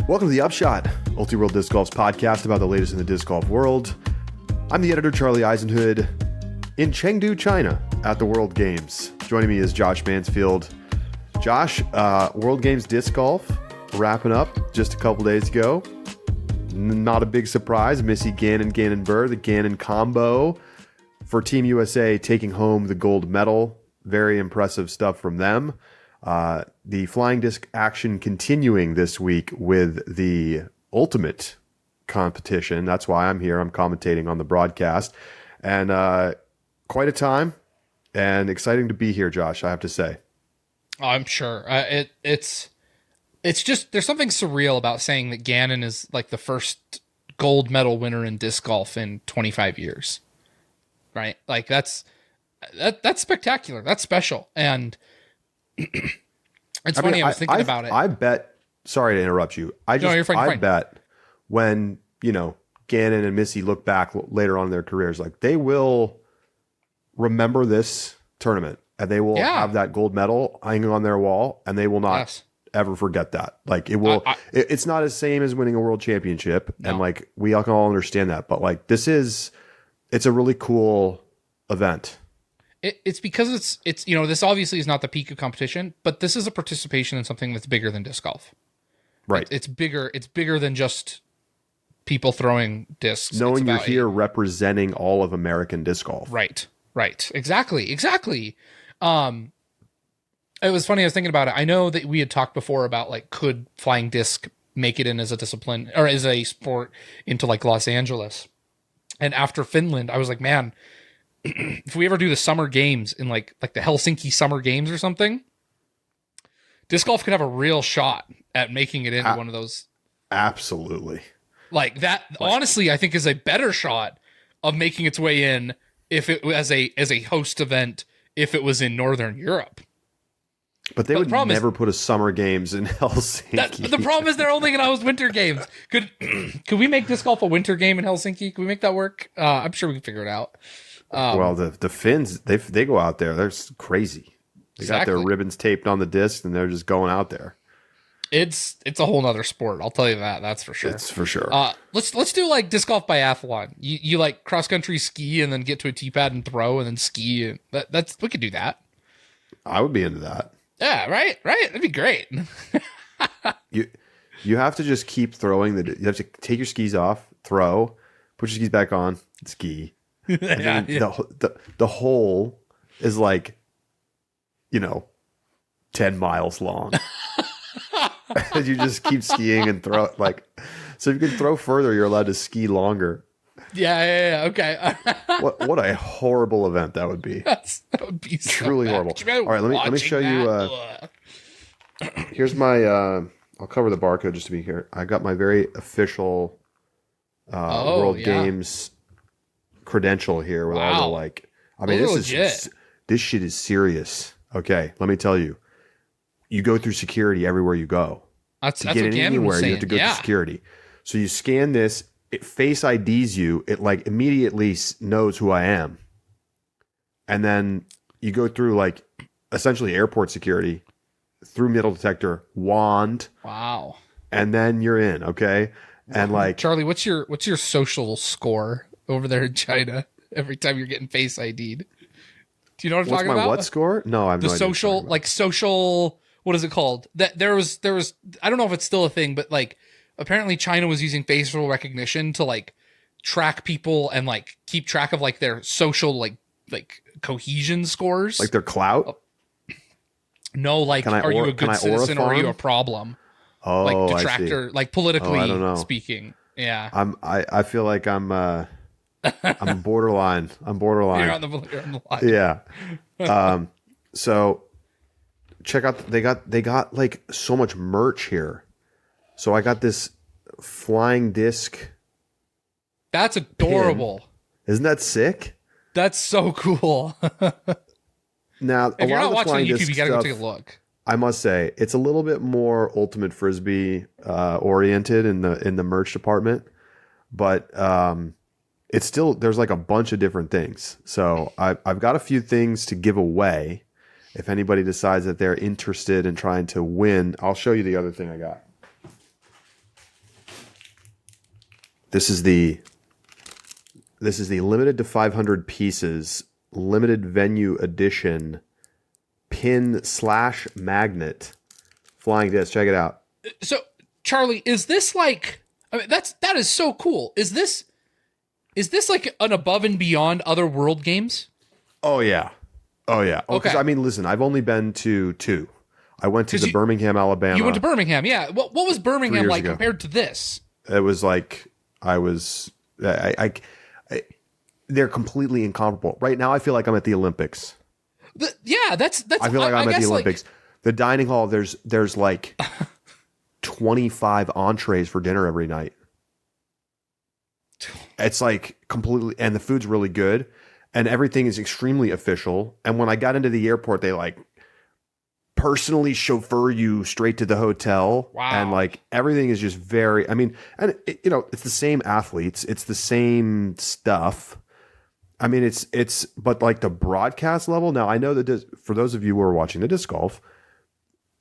Welcome to the Upshot, Multi-World Disc Golf's podcast about the latest in the disc golf world. I'm the editor, Charlie Eisenhood, in Chengdu, China, at the World Games. Joining me is Josh Mansfield. Josh, World Games Disc Golf wrapping up just a couple days ago. Not a big surprise. Missy Gannon Burr, the Gannon combo for Team USA taking home the gold medal. Very impressive stuff from them. The flying disc action continuing this week with the ultimate competition. That's why I'm here. I'm commentating on the broadcast. And quite a time and exciting to be here, Josh, I have to say. I'm sure. It's just, there's something surreal about saying that Gannon is like the first gold medal winner in disc golf in 25 years. Right? Like that's spectacular. That's special. And it's funny. I was thinking about it. I bet, sorry to interrupt you. I bet when, Gannon and Missy look back later on in their careers, like they will remember this tournament and they will have that gold medal hanging on their wall and they will not ever forget that. Like it will, it's not the same as winning a world championship. No. And like, we all can all understand that, but like, it's a really cool event. It's because it's this obviously is not the peak of competition, but this is a participation in something that's bigger than disc golf. Right. It's bigger than just people throwing discs. Knowing you're here representing all of American disc golf. Right. Exactly. It was funny. I was thinking about it. I know that we had talked before about like, could flying disc make it in as a discipline or as a sport into like Los Angeles? And after Finland, I was like, man, if we ever do the summer games in like the Helsinki summer games or something, disc golf could have a real shot at making it into one of those. Absolutely. Like that, honestly, I think is a better shot of making its way in if it was as a host event, if it was in Northern Europe. But they would never put a summer games in Helsinki. The problem is they're only going to host winter games. Could we make disc golf a winter game in Helsinki? Can we make that work? I'm sure we can figure it out. Well, the Finns, they go out there. They're crazy. They got their ribbons taped on the disc, and they're just going out there. It's a whole nother sport. I'll tell you that. That's for sure. It's for sure. Let's do like disc golf biathlon. You like cross country ski and then get to a tee pad and throw and then ski. And we could do that. I would be into that. Yeah, right. That'd be great. You have to just keep throwing you have to take your skis off, throw, put your skis back on, ski. The hole is like 10 miles long. And you just keep skiing and throw so if you can throw further, you're allowed to ski longer. Yeah. Okay. What a horrible event that would be. That would be so truly bad. horrible. All right, let me show you. Here's my. I'll cover the barcode just to be here. I got my very official World Games credential here with all the this shit is serious. Okay, let me tell you. You go through security everywhere you go. That's get in anywhere, you have to go through security. So you scan this, it face IDs you, it like immediately knows who I am. And then you go through like essentially airport security, through metal detector, wand. Wow. And then you're in, okay? And like Charlie, what's your social score over there in China every time you're getting face ID'd? Do you know what I'm talking about? What score? No, I'm the social, what is it called? That there was I don't know if it's still a thing, but like apparently China was using facial recognition to like track people and like keep track of like their social like cohesion scores. Like their clout? No, like are you a good citizen or are you a problem? Oh, like detractor, like politically speaking. Yeah. I feel like I'm borderline. You're on the line. Yeah. So check out, they got like so much merch here. So I got this flying disc. That's adorable. Pin. Isn't that sick? That's so cool. Now, if you're not watching on YouTube, you gotta go take a look. I must say, it's a little bit more ultimate frisbee oriented in the merch department, but it's still, there's like a bunch of different things. So I've got a few things to give away. If anybody decides that they're interested in trying to win, I'll show you the other thing I got. This is the limited to 500 pieces, limited venue edition pin/magnet flying disc. Check it out. So, Charlie, is this like? I mean, that is so cool. Is this like an above and beyond other World Games? Oh yeah. Oh, Okay. I mean, listen, I've only been to 2. I went to the Birmingham, Alabama. You went to Birmingham, yeah. What was Birmingham like ago. compared to this? It was like they're completely incomparable. Right now, I feel like I'm at the Olympics. That's. I feel like I'm at the Olympics. The dining hall, there's like 25 entrees for dinner every night. It's like completely, and the food's really good, and everything is extremely official. And when I got into the airport, they like personally chauffeur you straight to the hotel. Wow. And like everything is just very, I mean, and it's the same athletes, it's the same stuff. I mean, but like the broadcast level. Now I know that for those of you who are watching the disc golf,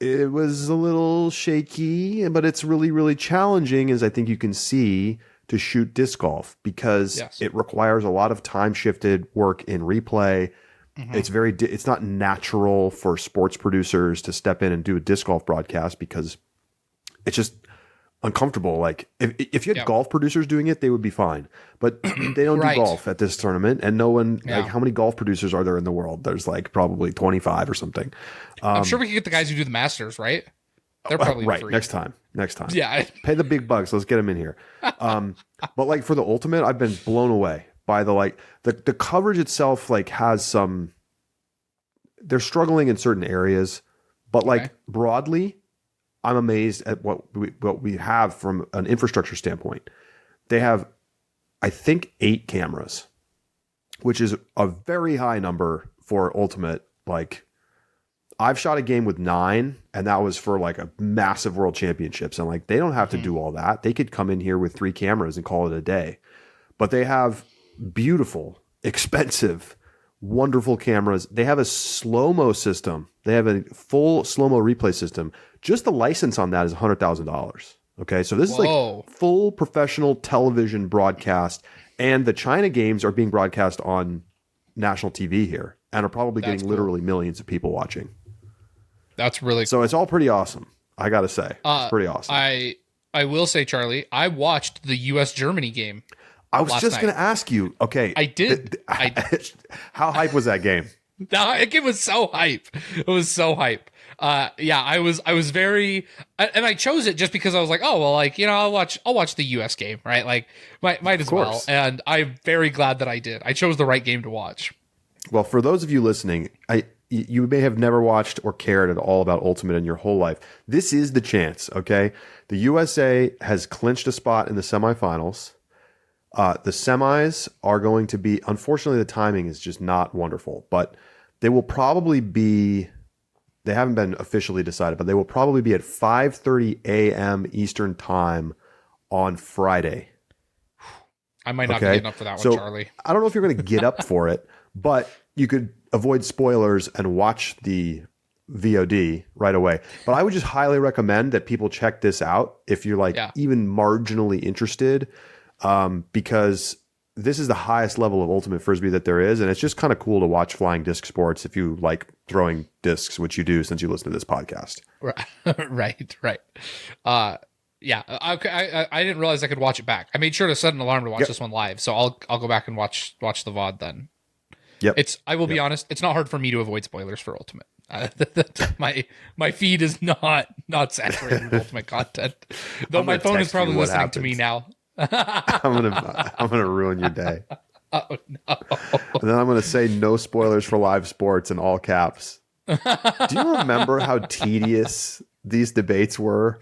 it was a little shaky, but it's really, really challenging, as I think you can see, to shoot disc golf because it requires a lot of time shifted work in replay. Mm-hmm. It's not natural for sports producers to step in and do a disc golf broadcast because it's just uncomfortable. Like if you had golf producers doing it, they would be fine, but they don't do golf at this tournament, and no one like how many golf producers are there in the world? There's like probably 25 or something. I'm sure we could get the guys who do the Masters, right? They're probably right. free. Next time. Yeah. Pay the big bucks. Let's get them in here. But like for the Ultimate, I've been blown away by the coverage itself. Like has some, they're struggling in certain areas, but like broadly, I'm amazed at what we have from an infrastructure standpoint. They have, I think, 8 cameras, which is a very high number for Ultimate. Like, I've shot a game with 9, and that was for like a massive world championships. And like, they don't have to do all that. They could come in here with 3 cameras and call it a day. But they have beautiful, expensive, wonderful cameras. They have a slow-mo system. They have a full slow-mo replay system. Just the license on that is $100,000. Okay, so this is like full professional television broadcast, and the China games are being broadcast on national TV here, and are probably getting literally millions of people watching. That's really cool. So it's all pretty awesome. I gotta say, it's pretty awesome. I will say, Charlie, I watched the U.S.-Germany game. I was just going to ask you. Okay, I did. How hype was that game? That game was so hype. It was so hype. Yeah, I was very, and I chose it just because I was like, oh well, like I'll watch the U.S. game, right? Like might as well. And I'm very glad that I did. I chose the right game to watch. Well, for those of you listening, you may have never watched or cared at all about Ultimate in your whole life. This is the chance. Okay, the USA has clinched a spot in the semifinals. The semis are going to be, unfortunately, the timing is just not wonderful, but they will probably be, they haven't been officially decided, but they will probably be at 5:30 a.m. Eastern time on Friday. I might not be getting up for that one, Charlie. I don't know if you're going to get up for it, but you could avoid spoilers and watch the VOD right away. But I would just highly recommend that people check this out if you're like even marginally interested. Because this is the highest level of Ultimate Frisbee that there is, and it's just kind of cool to watch flying disc sports if you like throwing discs, which you do since you listen to this podcast. Right. Yeah. I didn't realize I could watch it back. I made sure to set an alarm to watch this one live, so I'll go back and watch the VOD then. Yep. I will be honest, it's not hard for me to avoid spoilers for Ultimate. My feed is not saturated with Ultimate content, though my phone is probably listening to me now. I'm gonna ruin your day. Oh no! And then I'm gonna say no spoilers for live sports in all caps. Do you remember how tedious these debates were?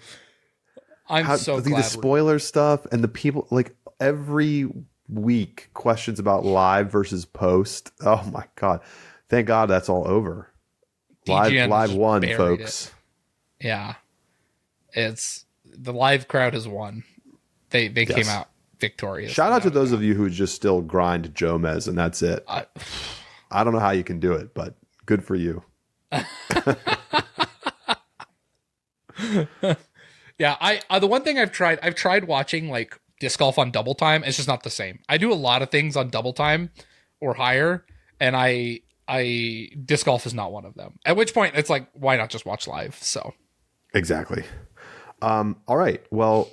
The spoiler stuff and the people, like every week questions about live versus post. Oh my god! Thank God that's all over. Live won, folks. Yeah, it's the live crowd has won. They came out victorious. Shout out to those of you who just still grind Jomez, and that's it. I don't know how you can do it, but good for you. Yeah, the one thing I've tried watching like disc golf on double time. It's just not the same. I do a lot of things on double time or higher, and I disc golf is not one of them. At which point it's like, why not just watch live? So exactly. All right. Well,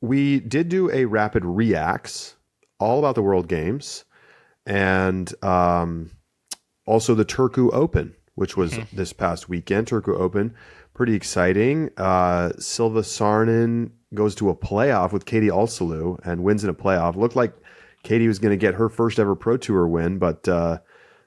we did do a rapid reacts all about the World Games, and also the Turku Open, which was this past weekend. Turku Open, pretty exciting. Silva Sarnen goes to a playoff with Katie Alsalu and wins in a playoff. Looked like Katie was going to get her first ever Pro Tour win, but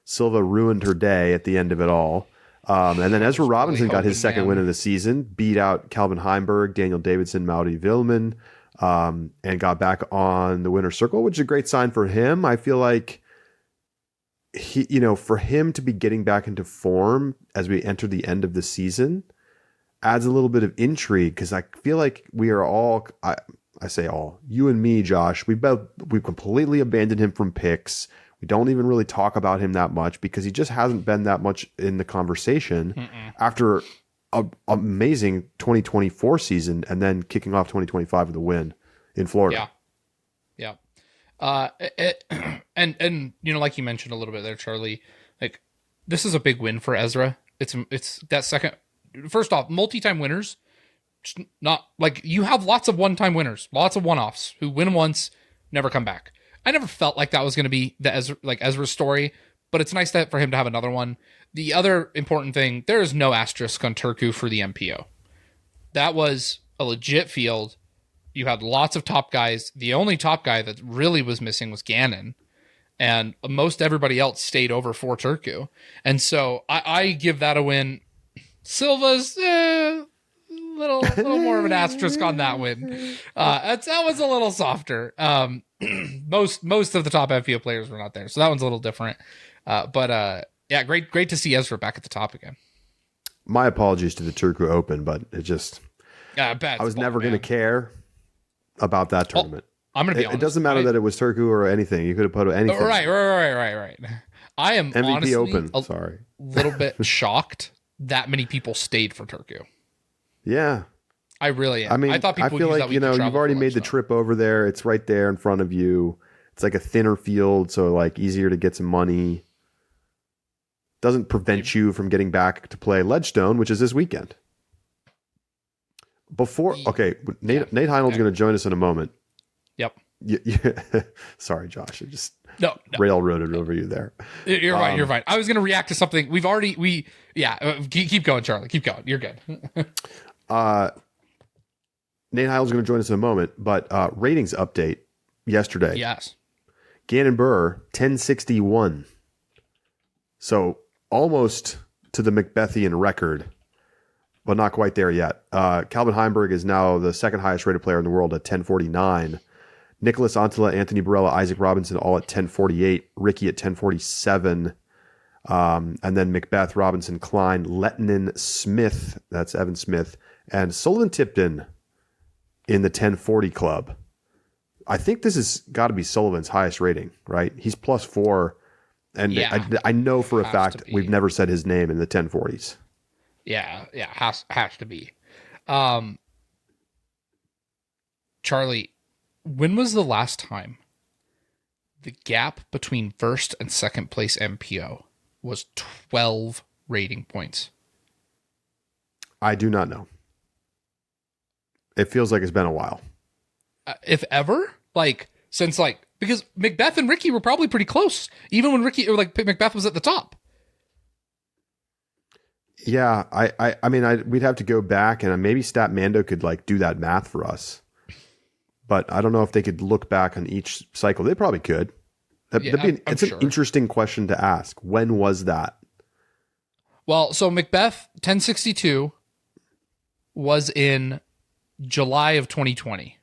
Silva ruined her day at the end of it all. And then Ezra Robinson got his second win of the season, beat out Calvin Heimberg, Daniel Davidson, Mauri Vilman, and got back on the winner's circle, which is a great sign for him. I feel like for him to be getting back into form as we enter the end of the season adds a little bit of intrigue, because I feel like we are all, I say all, you and me, Josh, we've completely abandoned him from picks. We don't even really talk about him that much because he just hasn't been that much in the conversation after an amazing 2024 season and then kicking off 2025 with a win in Florida. Yeah. And like you mentioned a little bit there, Charlie, like this is a big win for Ezra. It's that second. First off, multi-time winners. Not like you have lots of one-time winners, lots of one-offs who win once, never come back. I never felt like that was going to be the Ezra's story, but it's nice for him to have another one. The other important thing, there is no asterisk on Turku for the MPO. That was a legit field. You had lots of top guys. The only top guy that really was missing was Gannon, and most everybody else stayed over for Turku. And so I give that a win. Silva's little more of an asterisk on that win. That was a little softer. Most of the top FPO players were not there, so that one's a little different. But great to see Ezra back at the top again. My apologies to the Turku Open, but it just I was never going to care about that tournament. I'm going to be honest. It doesn't matter that it was Turku or anything. You could have put anything. Right. I am MVP honestly Open. a little bit shocked that many people stayed for Turku. Yeah. I really am. I mean, I thought people feel like, you've already made the trip over there. It's right there in front of you. It's like a thinner field, so like easier to get some money. Doesn't prevent you from getting back to play Ledgestone, which is this weekend. Nate Heinold's going to join us in a moment. Yep. Sorry, Josh. I just railroaded over you there. You're fine. You're fine. I was going to react to something. Keep going, Charlie. Keep going. You're good. Nate Heinold's going to join us in a moment, but ratings update yesterday. Yes. Gannon Burr, 1061. So almost to the Macbethian record, but not quite there yet. Calvin Heimberg is now the second highest rated player in the world at 1049. Nicholas Antila, Anthony Barella, Isaac Robinson all at 1048. Ricky at 1047. And then Macbeth, Robinson, Klein, Lettinen, Smith, that's Evan Smith, and Sullivan Tipton in the 1040 club. I think this has got to be Sullivan's highest rating, right? He's +4. And I know for a fact we've never said his name in the 1040s. Yeah, has to be. Charlie, when was the last time the gap between first and second place MPO was 12 rating points? I do not know. It feels like it's been a while. If ever, because Macbeth and Ricky were probably pretty close, even when Macbeth was at the top. Yeah, I mean, we'd have to go back, and maybe Statmando could do that math for us. But I don't know if they could look back on each cycle. They probably could. It's an interesting question to ask. When was that? Well, so Macbeth 1062 was in July of 2020.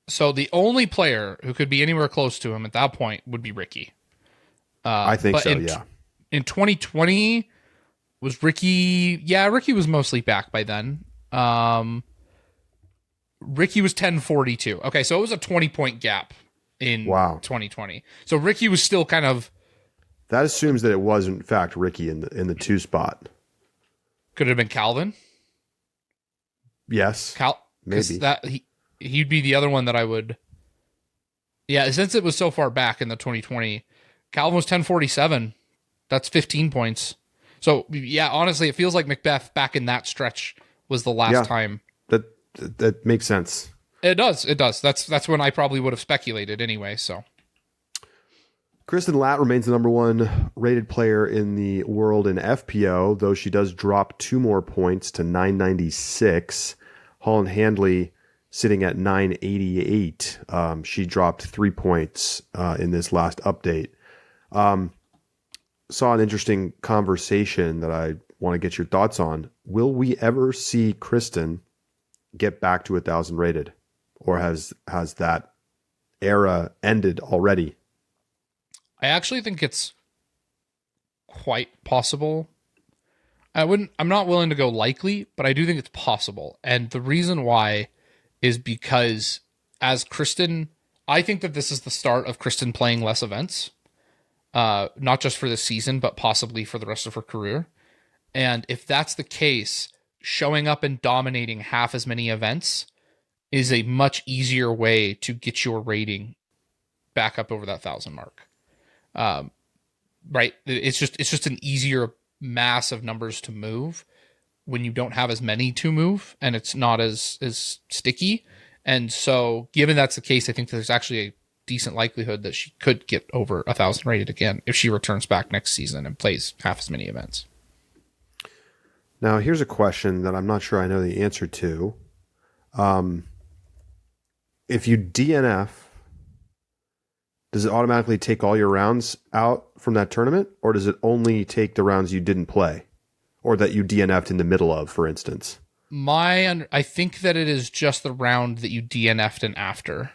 So the only player who could be anywhere close to him at that point would be Ricky. I think so, yeah. In 2020, was Ricky... Yeah, Ricky was mostly back by then. Ricky was 1042. Okay, so it was a 20-point gap in 2020. So Ricky was still kind of... That assumes that it was, in fact, Ricky in the 2 spot. Could it have been Calvin? Yes. Maybe that he'd be the other one that I would. Yeah, since it was so far back in the 2020, Calvin was 1047. That's 15 points. So yeah, honestly, it feels like Macbeth back in that stretch was the last time. That makes sense. It does. That's when I probably would have speculated anyway. So Kristen Latt remains the number one rated player in the world in FPO, though she does drop 2 more points to 996. Holland Handley sitting at 988. She dropped 3 points in this last update. Saw an interesting conversation that I want to get your thoughts on. Will we ever see Kristen get back to 1,000 rated, or has that era ended already? I actually think it's quite possible. I'm not willing to go likely, but I do think it's possible. And the reason why is because as Kristen, I think that this is the start of Kristen playing less events, not just for this season, but possibly for the rest of her career. And if that's the case, showing up and dominating half as many events is a much easier way to get your rating back up over that 1,000 mark. Right. It's just an easier mass of numbers to move when you don't have as many to move, and it's not as sticky. And so given that's the case, I think there's actually a decent likelihood that she could get over 1,000 rated again if she returns back next season and plays half as many events. Now, here's a question that I'm not sure I know the answer to. If you DNF, does it automatically take all your rounds out from that tournament, or does it only take the rounds you didn't play or that you DNF'd in the middle of, for instance? I think that it is just the round that you DNF'd in after.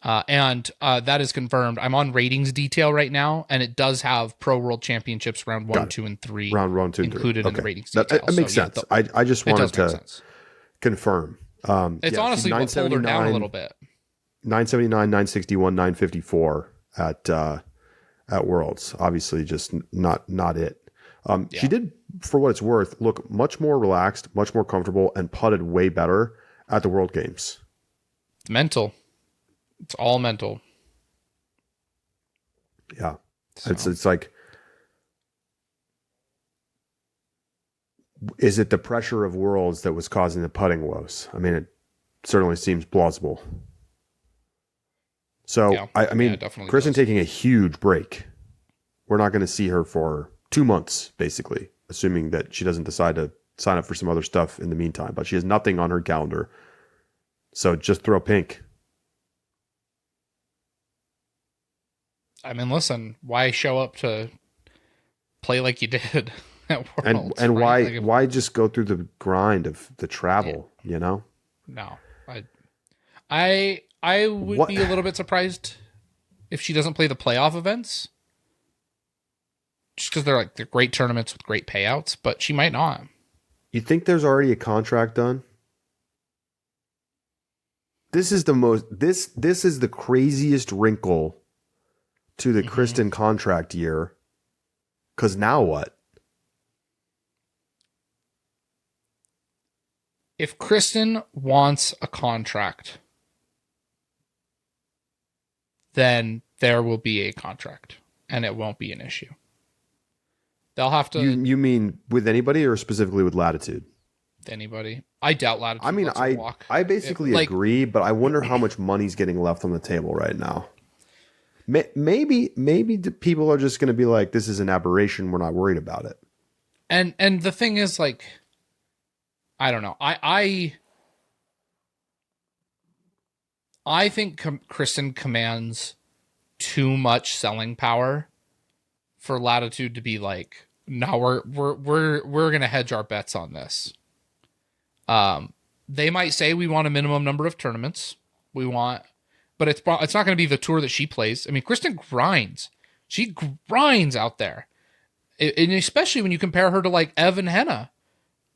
And that is confirmed. I'm on ratings detail right now, and it does have Pro World Championships round 1, 2, and 3 round 1, 2, and 3 included in the ratings detail. That makes sense. I just wanted to confirm. It's honestly what pulled her down a little bit. 979, 961, 954 at Worlds. Obviously, just not it. She did, for what it's worth, look much more relaxed, much more comfortable, and putted way better at the World Games. It's mental. It's all mental. Yeah. So. It's like, is it the pressure of Worlds that was causing the putting woes? I mean, it certainly seems plausible. So, yeah. I mean, Kristen taking a huge break. We're not going to see her for 2 months, basically, assuming that she doesn't decide to sign up for some other stuff in the meantime. But she has nothing on her calendar. So just throw pink. I mean, listen, why show up to play like you did at Worlds? And right? why just go through the grind of the travel, you know? No. I would be a little bit surprised if she doesn't play the playoff events. Just because they're great tournaments with great payouts, but she might not. You think there's already a contract done? This is the craziest wrinkle to the Kristen contract year. Because now what? If Kristen wants a contract, then there will be a contract, and it won't be an issue. They'll have to. You mean with anybody or specifically with Latitude? Anybody. I doubt Latitude. I mean, I basically agree, but I wonder how much money's getting left on the table right now. Maybe people are just going to be like, this is an aberration. We're not worried about it. And the thing is, like, I don't know. I think Kristen commands too much selling power for Latitude to be like, no, we're gonna hedge our bets on this. They might say we want a minimum number of tournaments. But it's not going to be the tour that she plays. I mean, Kristen grinds. She grinds out there, and especially when you compare her to like Ev and Henna.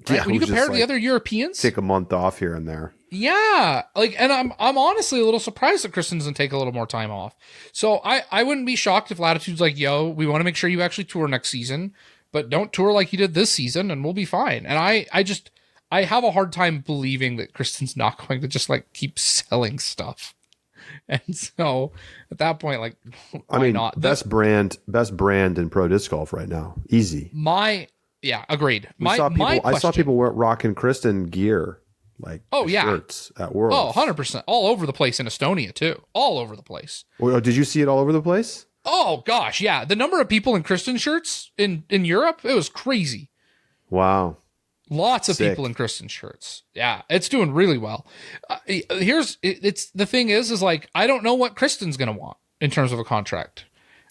Right? Yeah, when you compare to the other Europeans, take a month off here and there. Yeah, and I'm honestly a little surprised that Kristen doesn't take a little more time off. So I wouldn't be shocked if Latitude's like, yo, we want to make sure you actually tour next season, but don't tour like you did this season, and we'll be fine. And I have a hard time believing that Kristen's not going to just like keep selling stuff. And so at that point, like, why not? Best brand in pro disc golf right now. Easy. Agreed. I saw people rocking Kristen gear, like shirts at Worlds. Oh, 100%. All over the place in Estonia too. All over the place. Well, did you see it all over the place? Oh gosh, yeah. The number of people in Kristen shirts in Europe, it was crazy. Wow. Lots of people in Kristen shirts. Yeah, it's doing really well. It's the thing is like, I don't know what Kristen's going to want in terms of a contract.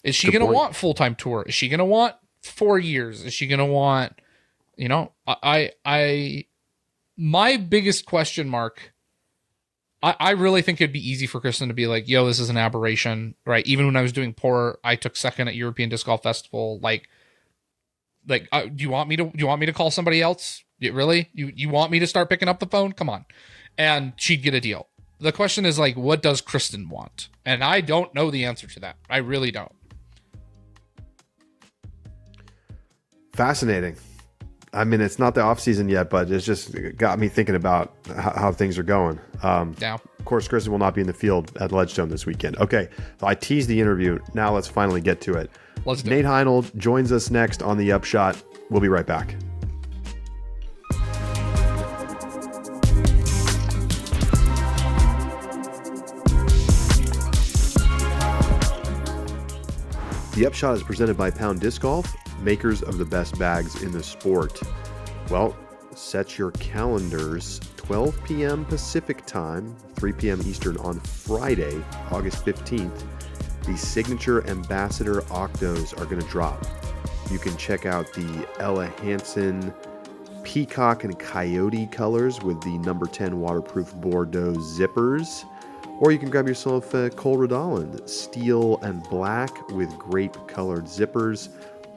Is she going to want full-time tour? Is she going to want 4 years? Is she going to want, my biggest question mark, I really think it'd be easy for Kristen to be like, yo, this is an aberration, right? Even when I was doing poor, I took second at European Disc Golf Festival. Do you want me to call somebody else? Really? You want me to start picking up the phone? Come on. And she'd get a deal. The question is like, what does Kristen want? And I don't know the answer to that. I really don't. Fascinating. I mean, it's not the off season yet, but it's just got me thinking about how things are going. Yeah. Of course, Kristen will not be in the field at Ledgestone this weekend. Okay. So I teased the interview. Now let's finally get to it. Nate Heinold joins us next on the Upshot. We'll be right back. The Upshot is presented by Pound Disc Golf, makers of the best bags in the sport. Well, set your calendars 12 p.m. Pacific time, 3 p.m. Eastern on Friday, August 15th. The signature Ambassador Octos are going to drop. You can check out the Ella Hansen Peacock and Coyote colors with the number 10 waterproof Bordeaux zippers. Or you can grab yourself a Cole Redolin Steel and Black with grape-colored zippers.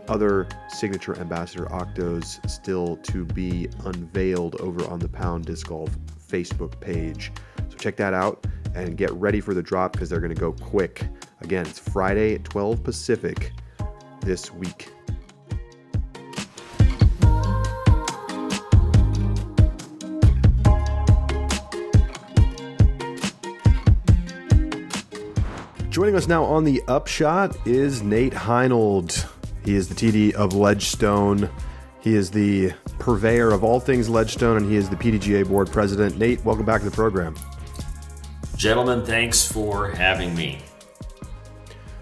Other signature Ambassador Octos still to be unveiled over on the Pound Disc Golf Facebook page. So check that out and get ready for the drop because they're going to go quick. Again, it's Friday at 12 Pacific this week. Joining us now on the Upshot is Nate Heinold. He is the TD of Ledgestone. He is the purveyor of all things Ledgestone, and he is the PDGA board president. Nate, welcome back to the program. Gentlemen, thanks for having me.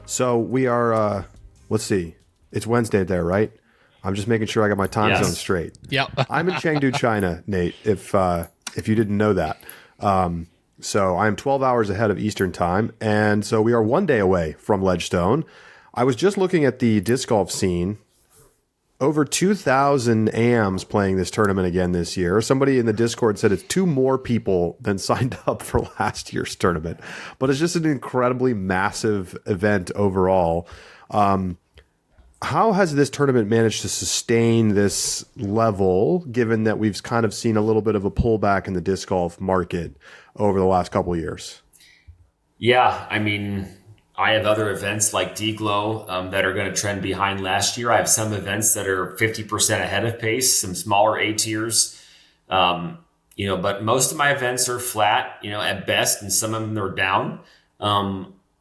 So we are, let's see, it's Wednesday there, right? I'm just making sure I got my time zone straight. Yep. I'm in Chengdu, China, Nate, if you didn't know that. So I'm 12 hours ahead of Eastern time, and so we are 1 day away from Ledgestone. I was just looking at the disc golf scene. Over 2,000 AMs playing this tournament again this year. Somebody in the Discord said it's 2 more people than signed up for last year's tournament. But it's just an incredibly massive event overall. How has this tournament managed to sustain this level, given that we've kind of seen a little bit of a pullback in the disc golf market over the last couple of years? Yeah, I mean, I have other events like D-Glow that are going to trend behind last year. I have some events that are 50% ahead of pace, some smaller A tiers. But most of my events are flat, at best, and some of them are down.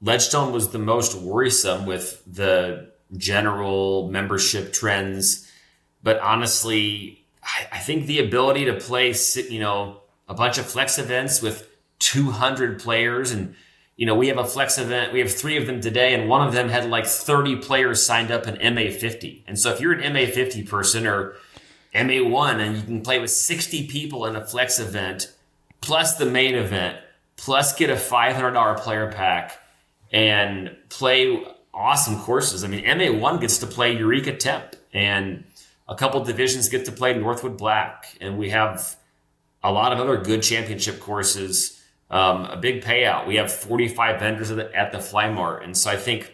Ledgestone was the most worrisome with the general membership trends. But honestly, I think the ability to play, a bunch of flex events with 200 players and, we have a flex event. We have 3 of them today, and one of them had like 30 players signed up in MA50. And so if you're an MA50 person or MA1 and you can play with 60 people in a flex event, plus the main event, plus get a $500 player pack and play awesome courses. I mean, MA1 gets to play Eureka Temp, and a couple divisions get to play Northwood Black. And we have a lot of other good championship courses. A big payout. We have 45 vendors at the Fly Mart. And so I think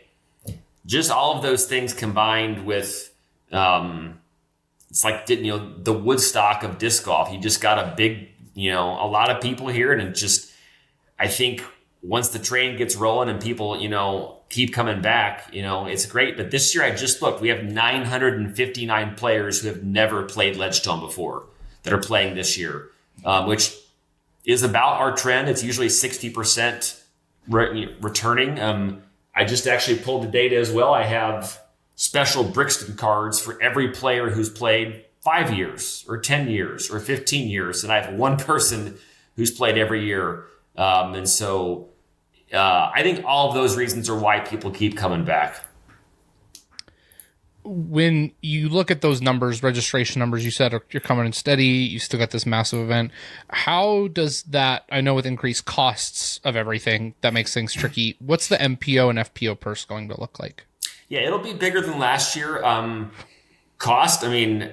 just all of those things combined with, it's like, the Woodstock of disc golf. You just got a big, a lot of people here. And it just, I think once the train gets rolling and people, keep coming back, it's great. But this year I just looked, we have 959 players who have never played Ledgestone before. that are playing this year, which is about our trend. It's usually 60% returning. I just actually pulled the data as well. I have special Brixton cards for every player who's played 5 years or 10 years or 15 years. And I have one person who's played every year. And so I think all of those reasons are why people keep coming back. When you look at those numbers, registration numbers, you said you're coming in steady, you still got this massive event. How does that, I know with increased costs of everything, that makes things tricky. What's the MPO and FPO purse going to look like? Yeah, it'll be bigger than last year. Cost, I mean,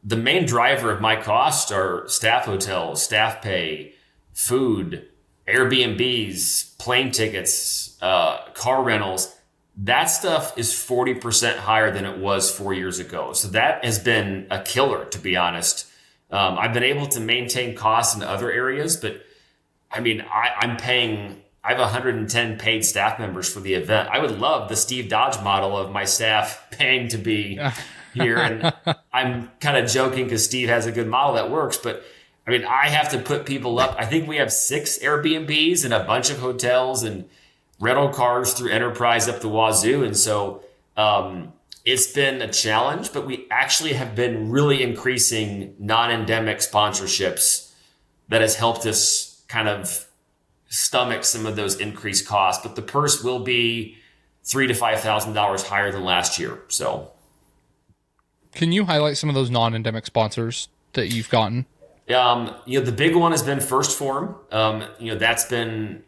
the main driver of my cost are staff hotels, staff pay, food, Airbnbs, plane tickets, car rentals. That stuff is 40% higher than it was 4 years ago. So that has been a killer, to be honest. I've been able to maintain costs in other areas, but I mean, I have 110 paid staff members for the event. I would love the Steve Dodge model of my staff paying to be here. And I'm kind of joking because Steve has a good model that works, but I mean, I have to put people up. I think we have 6 Airbnbs and a bunch of hotels and rental cars through Enterprise up the wazoo. And so it's been a challenge, but we actually have been really increasing non-endemic sponsorships that has helped us kind of stomach some of those increased costs. But the purse will be $3,000 to $5,000 higher than last year. So can you highlight some of those non-endemic sponsors that you've gotten? The big one has been First Form. That's been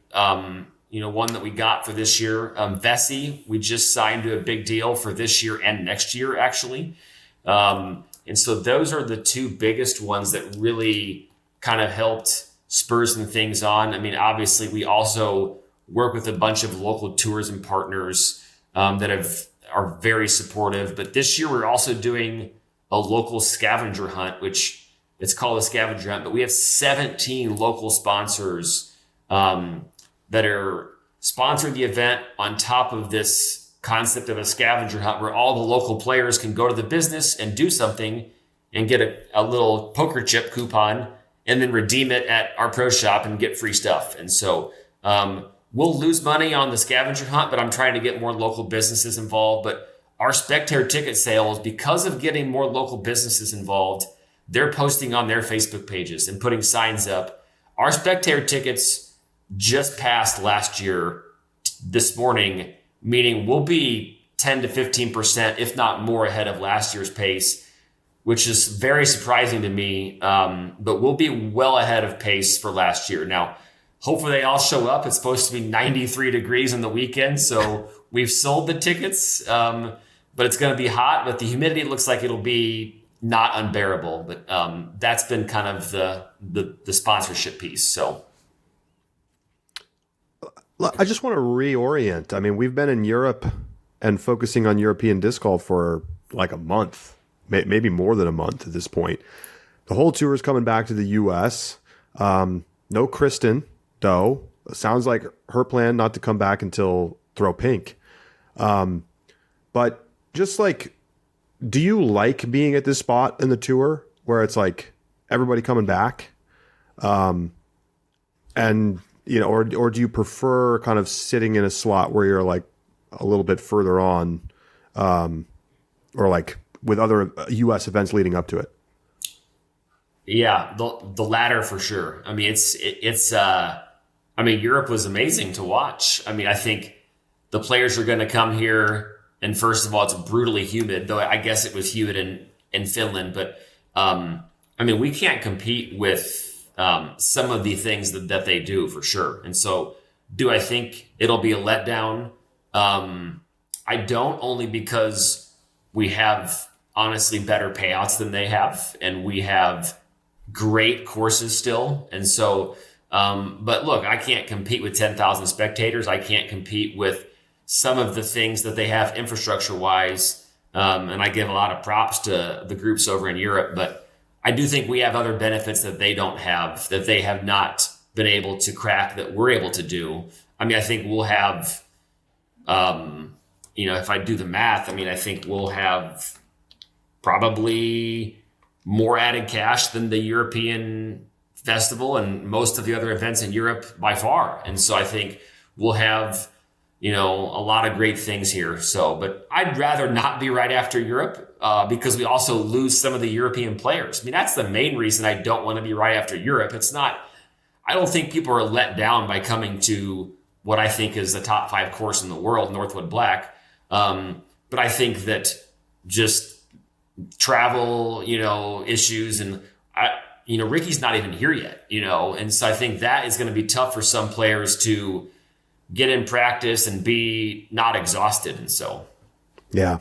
one that we got for this year. Vessi, we just signed to a big deal for this year and next year, actually. And so those are the 2 biggest ones that really kind of helped spur some things on. I mean, obviously, we also work with a bunch of local tourism partners that are very supportive. But this year, we're also doing a local scavenger hunt, which it's called a scavenger hunt. But we have 17 local sponsors that are sponsoring the event on top of this concept of a scavenger hunt where all the local players can go to the business and do something and get a little poker chip coupon and then redeem it at our pro shop and get free stuff. And so we'll lose money on the scavenger hunt, but I'm trying to get more local businesses involved. But our spectator ticket sales, because of getting more local businesses involved, they're posting on their Facebook pages and putting signs up. Our spectator tickets just passed last year this morning, meaning we'll be 10 to 15%, if not more, ahead of last year's pace, which is very surprising to me. But we'll be well ahead of pace for last year. Now, hopefully they all show up. It's supposed to be 93 degrees on the weekend, so we've sold the tickets, but it's going to be hot. But the humidity looks like it'll be not unbearable. But that's been kind of the sponsorship piece. So. I just want to reorient. I mean, we've been in Europe and focusing on European disc golf for like a month, maybe more than a month at this point. The whole tour is coming back to the U.S. No Kristen, though. Sounds like her plan not to come back until Throw Pink. But just like, do you like being at this spot in the tour where it's like everybody coming back? And or do you prefer kind of sitting in a slot where you're like a little bit further on, or like with other U.S. events leading up to it? Yeah, the latter for sure. I mean, Europe was amazing to watch. I mean, I think the players are going to come here, and first of all, it's brutally humid, though I guess it was humid in Finland. But we can't compete with some of the things that they do for sure. And so do I think it'll be a letdown? I don't, only because we have honestly better payouts than they have, and we have great courses still. And so, but look, I can't compete with 10,000 spectators. I can't compete with some of the things that they have infrastructure wise. And I give a lot of props to the groups over in Europe, but I do think we have other benefits that they don't have, that they have not been able to crack, that we're able to do. I mean, I think we'll have, if I do the math, I think we'll have probably more added cash than the European festival and most of the other events in Europe by far. And so I think we'll have, a lot of great things here. So, but I'd rather not be right after Europe because we also lose some of the European players. I mean, that's the main reason I don't want to be right after Europe. It's not, I don't think people are let down by coming to what I think is the top 5 course in the world, Northwood Black. But I think that just travel, issues and Ricky's not even here yet, and so I think that is going to be tough for some players to get in practice and be not exhausted. And so, yeah,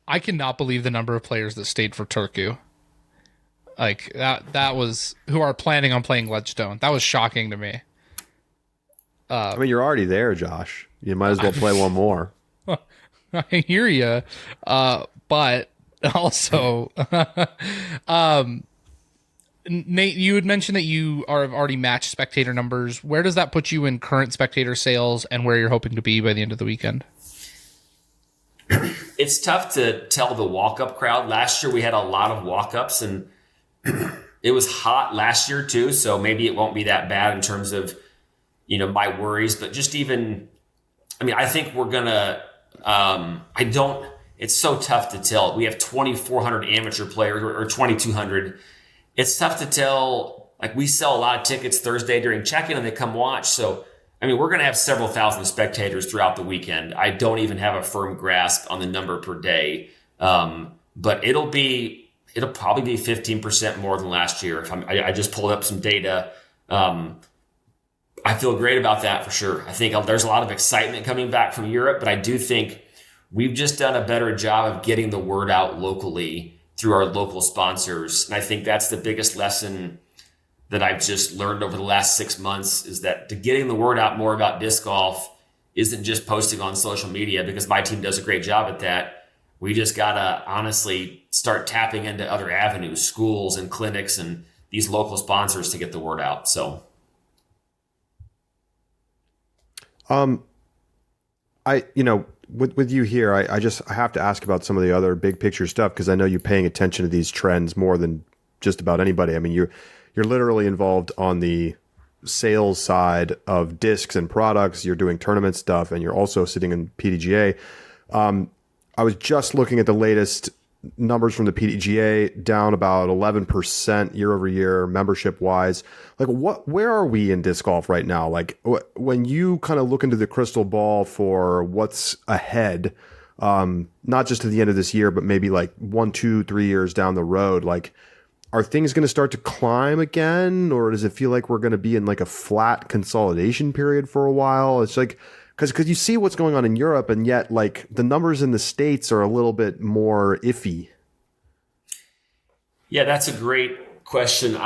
I cannot believe the number of players that stayed for Turku. Like that was who are planning on playing Ledgestone. That was shocking to me. I mean, you're already there, Josh. You might as well play one more. I hear you. But also, Nate, you had mentioned that you have already matched spectator numbers. Where does that put you in current spectator sales and where you're hoping to be by the end of the weekend? It's tough to tell the walk-up crowd. Last year we had a lot of walk-ups and it was hot last year too. So maybe it won't be that bad in terms of, my worries, but just even, I think we're gonna, it's so tough to tell. We have 2,400 amateur players or 2,200. It's tough to tell. Like we sell a lot of tickets Thursday during check-in and they come watch. So, we're going to have several thousand spectators throughout the weekend. I don't even have a firm grasp on the number per day. But it'll probably be 15% more than last year. I just pulled up some data. I feel great about that for sure. I think there's a lot of excitement coming back from Europe, but I do think we've just done a better job of getting the word out locally through our local sponsors. And I think that's the biggest lesson that I've just learned over the last 6 months is that getting the word out more about disc golf isn't just posting on social media, because my team does a great job at that. We just got to honestly start tapping into other avenues, schools and clinics and these local sponsors to get the word out. So, with you here, I have to ask about some of the other big picture stuff, because I know you're paying attention to these trends more than just about anybody. I mean, you're literally involved on the sales side of discs and products. You're doing tournament stuff, and you're also sitting in PDGA. I was just looking at the latest numbers from the PDGA, down about 11% year over year membership wise. Like, where are we in disc golf right now? Like, when you kind of look into the crystal ball for what's ahead, not just to the end of this year, but maybe like 1, 2, 3 years down the road, like, are things going to start to climb again, or does it feel like we're going to be in like a flat consolidation period for a while? It's like, because you see what's going on in Europe, and yet like the numbers in the States are a little bit more iffy. Yeah, that's a great question.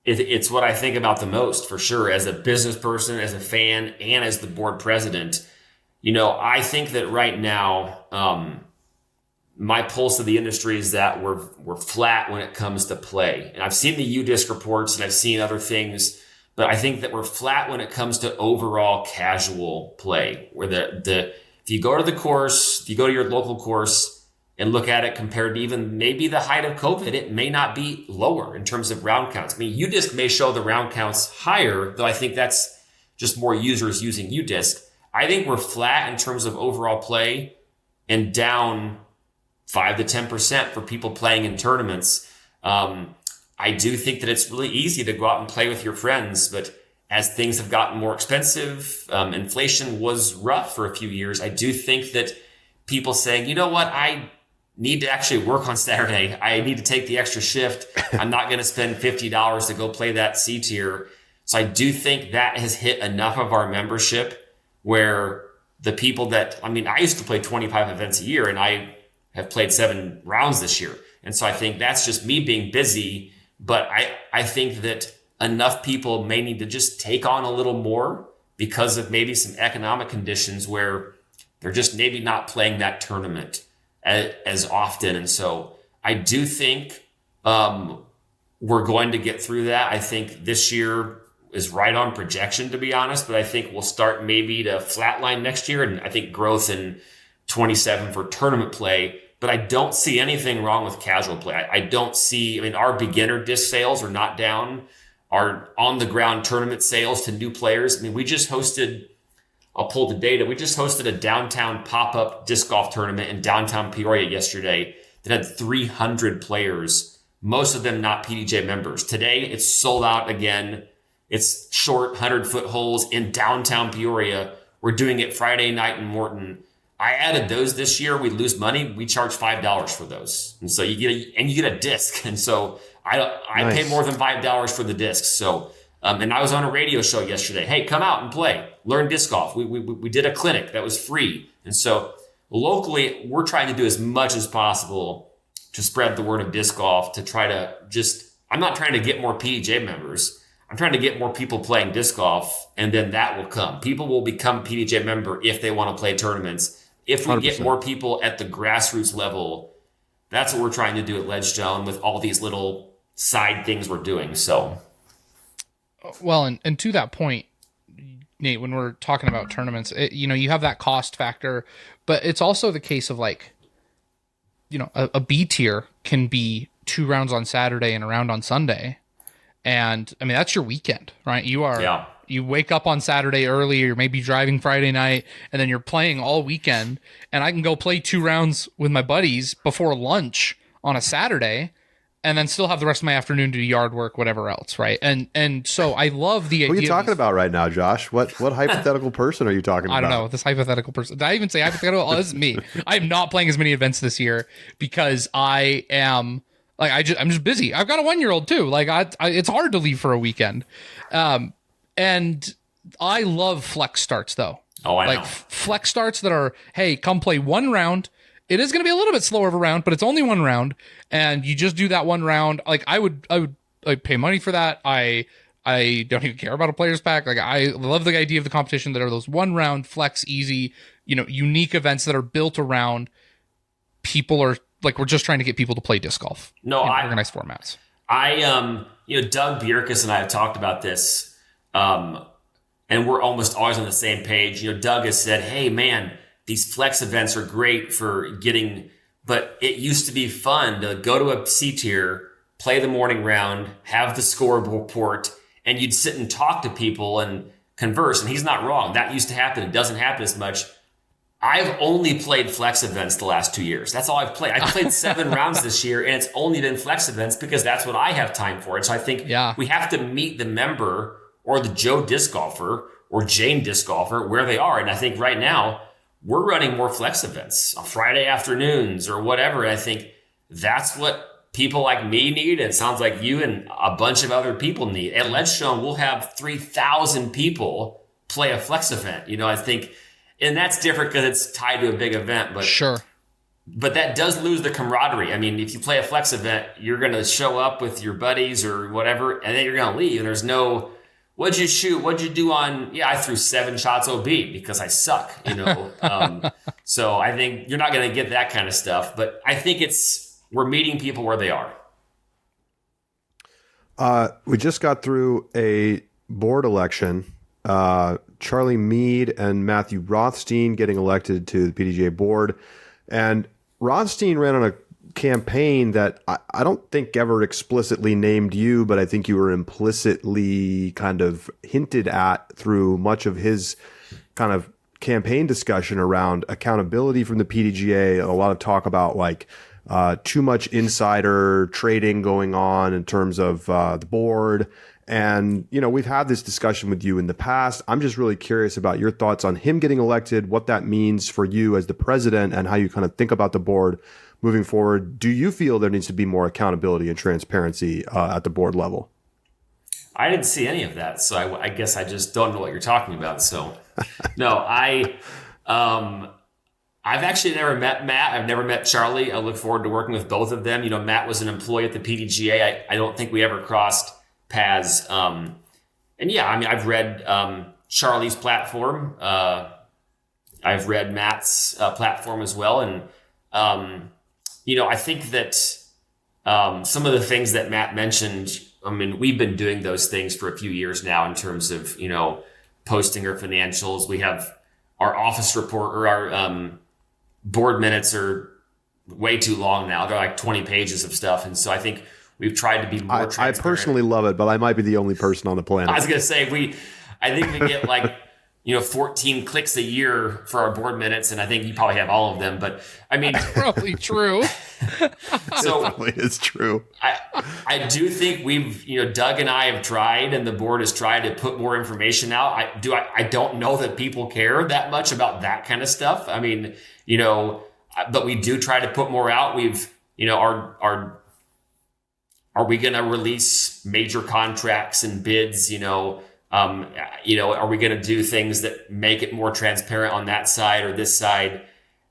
It's what I think about the most, for sure, as a business person, as a fan, and as the board president. I think that right now, my pulse of the industry is that we're flat when it comes to play. And I've seen the UDisc reports and I've seen other things, but I think that we're flat when it comes to overall casual play, where if you go to the course, if you go to your local course and look at it compared to even maybe the height of COVID, it may not be lower in terms of round counts. I mean, UDisc may show the round counts higher, though I think that's just more users using UDisc. I think we're flat in terms of overall play and down 5 to 10% for people playing in tournaments. I do think that it's really easy to go out and play with your friends, but as things have gotten more expensive, inflation was rough for a few years. I do think that people saying, you know what, I need to actually work on Saturday. I need to take the extra shift. I'm not going to spend $50 to go play that C tier. So I do think that has hit enough of our membership where the people that, I used to play 25 events a year and I have played 7 rounds this year. And so I think that's just me being busy. But I think that enough people may need to just take on a little more because of maybe some economic conditions where they're just maybe not playing that tournament as often. And so I do think we're going to get through that. I think this year is right on projection, to be honest, but I think we'll start maybe to flatline next year. And I think growth in 27 for tournament play. but I don't see anything wrong with casual play. I don't see, I mean, our beginner disc sales are not down. Our on the ground tournament sales to new players. I mean, we just hosted, I'll pull the data. We just hosted a downtown pop-up disc golf tournament in downtown Peoria yesterday that had 300 players, most of them not PDJ members. Today, it's sold out again. It's short 100-foot holes in downtown Peoria. We're doing it Friday night in Morton. I added those this year. We lose money. We charge $5 for those. And so you get a disc. And so I pay more than $5 for the discs. So, and I was on a radio show yesterday. Hey, come out and play, learn disc golf. We did a clinic that was free. And so locally, we're trying to do as much as possible to spread the word of disc golf, to try to I'm not trying to get more PDJ members. I'm trying to get more people playing disc golf, and then that will come. People will become a PDJ member if they want to play tournaments. If we 100%. Get more people at the grassroots level, that's what we're trying to do at Ledgestone with all these little side things we're doing. So, well, and to that point, Nate, when we're talking about tournaments, you have that cost factor, but it's also the case of a B tier can be 2 rounds on Saturday and a round on Sunday. And I mean, that's your weekend, right? You wake up on Saturday early, or maybe driving Friday night, and then you're playing all weekend. And I can go play 2 rounds with my buddies before lunch on a Saturday, and then still have the rest of my afternoon to do yard work, whatever else, right? And so I love the idea. What are you talking about right now, Josh? What hypothetical person are you talking about? I don't know, this hypothetical person. Did I even say hypothetical? Oh, this is me. I am not playing as many events this year because I am... I'm just busy. I've got a 1-year-old too. It's hard to leave for a weekend. And I love flex starts though. Oh, I know. Flex starts that are, hey, come play 1 round. It is going to be a little bit slower of a round, but it's only 1 round. And you just do that 1 round. I would pay money for that. I don't even care about a player's pack. I love the idea of the competition that are those 1 round flex, easy, unique events that are built around people are, we're just trying to get people to play disc golf in organized formats. Doug Bjerkes and I have talked about this, and we're almost always on the same page. Doug has said, hey, man, these flex events are great for getting, but it used to be fun to go to a C tier, play the morning round, have the score report, and you'd sit and talk to people and converse. And he's not wrong. That used to happen. It doesn't happen as much. I've only played flex events the last 2 years. That's all I've played. I've played 7 rounds this year, and it's only been flex events because that's what I have time for. And so I think we have to meet the member or the Joe disc golfer or Jane disc golfer where they are. And I think right now we're running more flex events on Friday afternoons or whatever. And I think that's what people like me need. It sounds like you and a bunch of other people need. At Ledgestone, we'll have 3,000 people play a flex event. I think... And that's different because it's tied to a big event, but sure. But that does lose the camaraderie. I mean, if you play a flex event, you're going to show up with your buddies or whatever, and then you're going to leave. And there's no, what'd you shoot? What'd you do on? Yeah, I threw 7 shots OB because I suck. So I think you're not going to get that kind of stuff. But I think we're meeting people where they are. We just got through a board election. Charlie Meade and Matthew Rothstein getting elected to the PDGA board. And Rothstein ran on a campaign that I don't think ever explicitly named you, but I think you were implicitly kind of hinted at through much of his kind of campaign discussion around accountability from the PDGA. A lot of talk about too much insider trading going on in terms of the board. And, we've had this discussion with you in the past. I'm just really curious about your thoughts on him getting elected, what that means for you as the president, and how you kind of think about the board moving forward. Do you feel there needs to be more accountability and transparency at the board level? I didn't see any of that, so I guess I just don't know what you're talking about. So, no, I've actually never met Matt. I've never met Charlie. I look forward to working with both of them. Matt was an employee at the PDGA. I don't think we ever crossed paths. And yeah, I mean, I've read Charlie's platform. I've read Matt's platform as well. And, I think that some of the things that Matt mentioned, I mean, we've been doing those things for a few years now in terms of, posting our financials. We have our office report or our board minutes are way too long now. They're like 20 pages of stuff. And so I think we've tried to be more transparent. I personally love it, but I might be the only person on the planet. I was going to say, I think we get like, 14 clicks a year for our board minutes. And I think you probably have all of them, but I mean, probably true. So it's true. I do think we've, Doug and I have tried, and the board has tried to put more information out. I don't know that people care that much about that kind of stuff. I mean, but we do try to put more out. We've, are we going to release major contracts and bids? Are we going to do things that make it more transparent on that side or this side?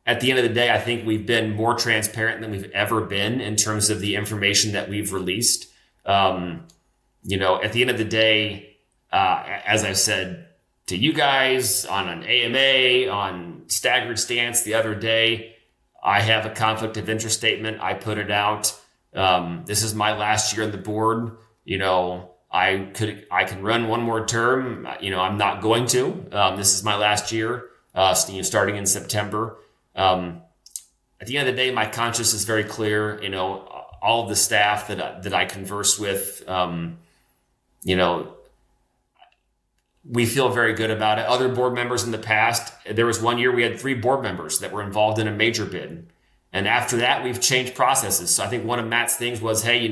At the end of the day, I think we've been more transparent than we've ever been in terms of the information that we've released. At the end of the day, as I said to you guys on an AMA, on Staggered Stance the other day, I have a conflict of interest statement. I put it out. This is my last year on the board. I can run one more term. I'm not going to. This is my last year, starting in September. At the end of the day, my conscience is very clear. All of the staff that I converse with, we feel very good about it. Other board members in the past, there was one year we had 3 board members that were involved in a major bid. And after that, we've changed processes. So I think one of Matt's things was, hey,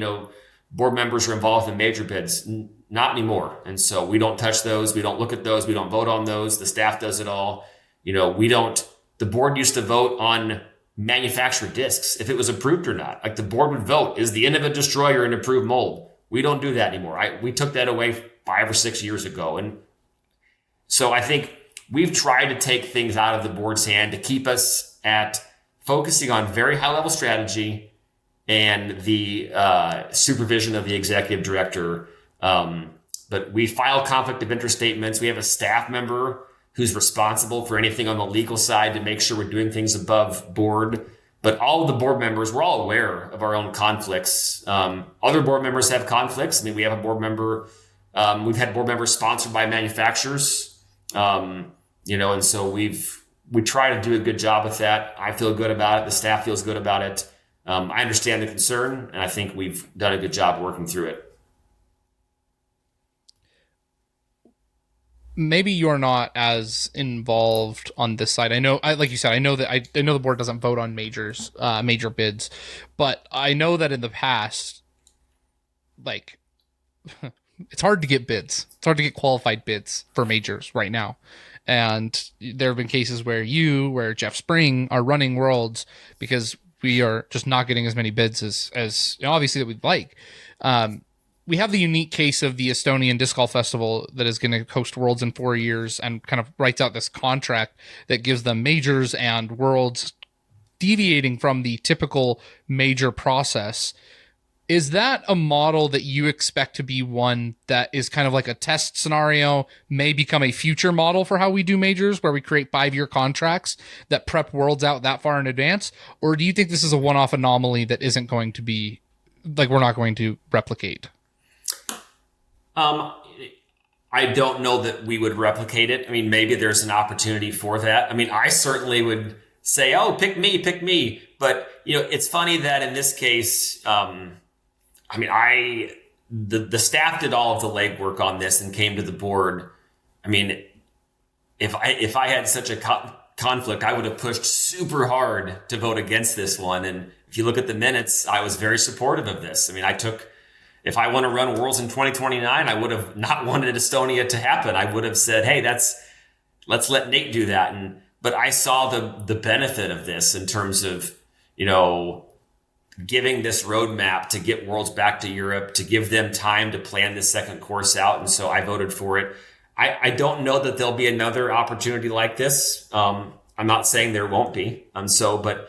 board members are involved in major bids. Not anymore. And so we don't touch those. We don't look at those. We don't vote on those. The staff does it all. The board used to vote on manufactured discs, if it was approved or not. Like the board would vote, is the Innova Destroyer an approved mold? We don't do that anymore. We took that away 5 or 6 years ago. And so I think we've tried to take things out of the board's hand to keep us at focusing on very high level strategy and the supervision of the executive director. But we file conflict of interest statements. We have a staff member who's responsible for anything on the legal side to make sure we're doing things above board. But all of the board members, we're all aware of our own conflicts. Other board members have conflicts. I mean, we have a board member, we've had board members sponsored by manufacturers, and so we try to do a good job with that. I feel good about it. The staff feels good about it. I understand the concern, and I think we've done a good job working through it. Maybe you're not as involved on this side. Like you said, I know the board doesn't vote on major bids, but I know that in the past, like, it's hard to get bids. It's hard to get qualified bids for majors right now. And there have been cases where Jeff Spring are running Worlds because we are just not getting as many bids as obviously that we'd like. We have the unique case of the Estonian Disc Golf Festival that is going to host Worlds in 4 years and kind of writes out this contract that gives them majors and Worlds deviating from the typical major process. Is that a model that you expect to be one that is kind of like a test scenario, may become a future model for how we do majors, where we create 5-year contracts that prep Worlds out that far in advance? Or do you think this is a one-off anomaly that isn't going to be, like, we're not going to replicate? I don't know that we would replicate it. I mean, maybe there's an opportunity for that. I mean, I certainly would say, oh, pick me. But, it's funny that in this case, the staff did all of the legwork on this and came to the board. I mean, if I had such a conflict, I would have pushed super hard to vote against this one. And if you look at the minutes, I was very supportive of this. I mean, if I want to run Worlds in 2029, I would have not wanted Estonia to happen. I would have said, hey, let's let Nate do that. But I saw the benefit of this in terms of, giving this roadmap to get Worlds back to Europe, to give them time to plan this second course out. And so I voted for it. I don't know that there'll be another opportunity like this. I'm not saying there won't be. But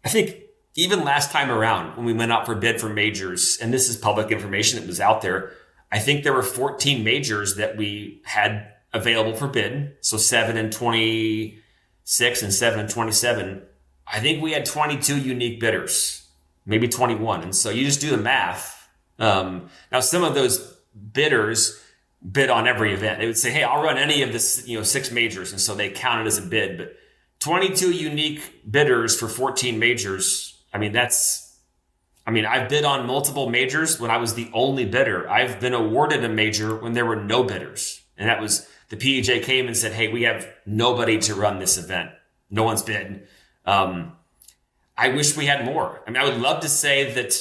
I think even last time around when we went out for bid for majors, and this is public information that was out there, I think there were 14 majors that we had available for bid. So 7 and 26 and 7 and 27. I think we had 22 unique bidders, maybe 21. And so you just do the math. Now, some of those bidders bid on every event. They would say, hey, I'll run any of this, 6 majors. And so they count it as a bid. But 22 unique bidders for 14 majors, I've bid on multiple majors when I was the only bidder. I've been awarded a major when there were no bidders. And that was the PEJ came and said, hey, we have nobody to run this event. No one's bid. I wish we had more. I would love to say that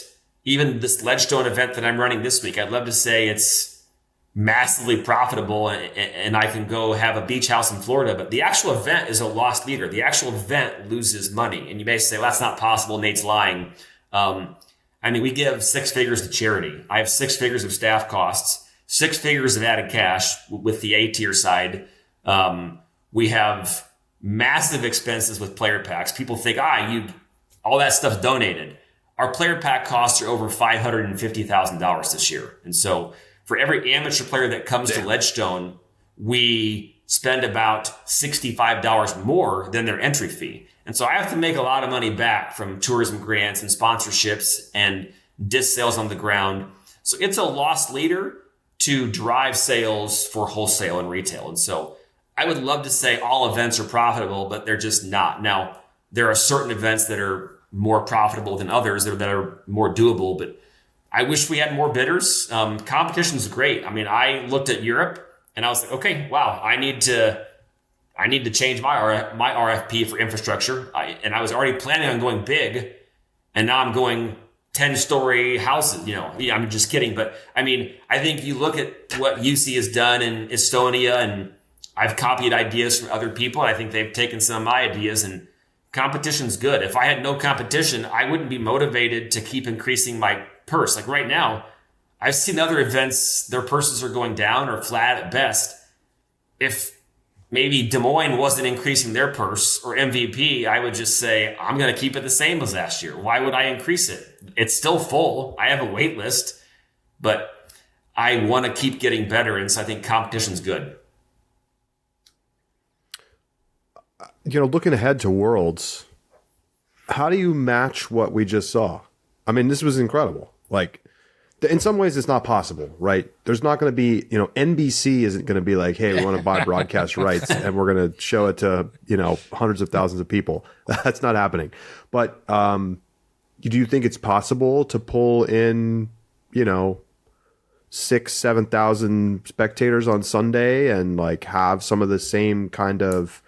even this Ledgestone event that I'm running this week, I'd love to say it's massively profitable and I can go have a beach house in Florida. But the actual event is a lost leader. The actual event loses money. And you may say, well, that's not possible. Nate's lying. We give 6 figures to charity. I have 6 figures of staff costs, 6 figures of added cash with the A tier side. We have massive expenses with player packs. People think, all that stuff's donated. Our player pack costs are over $550,000 this year. And so for every amateur player that comes to Ledgestone, we spend about $65 more than their entry fee. And so I have to make a lot of money back from tourism grants and sponsorships and disc sales on the ground. So it's a lost leader to drive sales for wholesale and retail. And so I would love to say all events are profitable, but they're just not. Now, there are certain events that are more profitable than others that are more doable, but I wish we had more bidders. Competition is great. I looked at Europe and I was like, okay, wow, I need to change my RFP for infrastructure. And I was already planning on going big, and now I'm going 10-story houses. I'm just kidding. But I think you look at what UC has done in Estonia, and I've copied ideas from other people. And I think they've taken some of my ideas, and competition's good. If I had no competition, I wouldn't be motivated to keep increasing my purse. Like right now, I've seen other events, their purses are going down or flat at best. If maybe Des Moines wasn't increasing their purse or MVP, I would just say, I'm going to keep it the same as last year. Why would I increase it? It's still full. I have a wait list, but I want to keep getting better. And so I think competition's good. Looking ahead to Worlds, how do you match what we just saw? This was incredible. In some ways, it's not possible, right? There's not going to be, NBC isn't going to be like, hey, we want to buy broadcast rights and we're going to show it to, hundreds of thousands of people. That's not happening. But do you think it's possible to pull in, 6,000-7,000 spectators on Sunday and have some of the same kind of,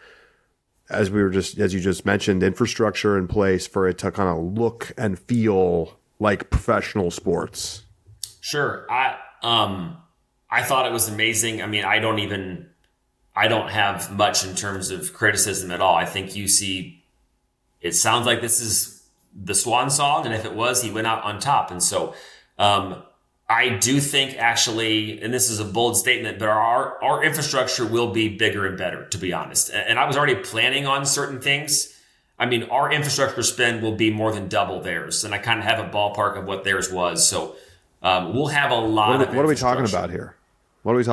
as you just mentioned, infrastructure in place for it to kind of look and feel like professional sports? Sure. I thought it was amazing. I don't have much in terms of criticism at all. I think UC, it sounds like this is the swan song. And if it was, he went out on top. And so, I do think actually, and this is a bold statement, but our infrastructure will be bigger and better, to be honest. And I was already planning on certain things. Our infrastructure spend will be more than double theirs. And I kind of have a ballpark of what theirs was. So we'll have a lot of. What are we talking about here? We're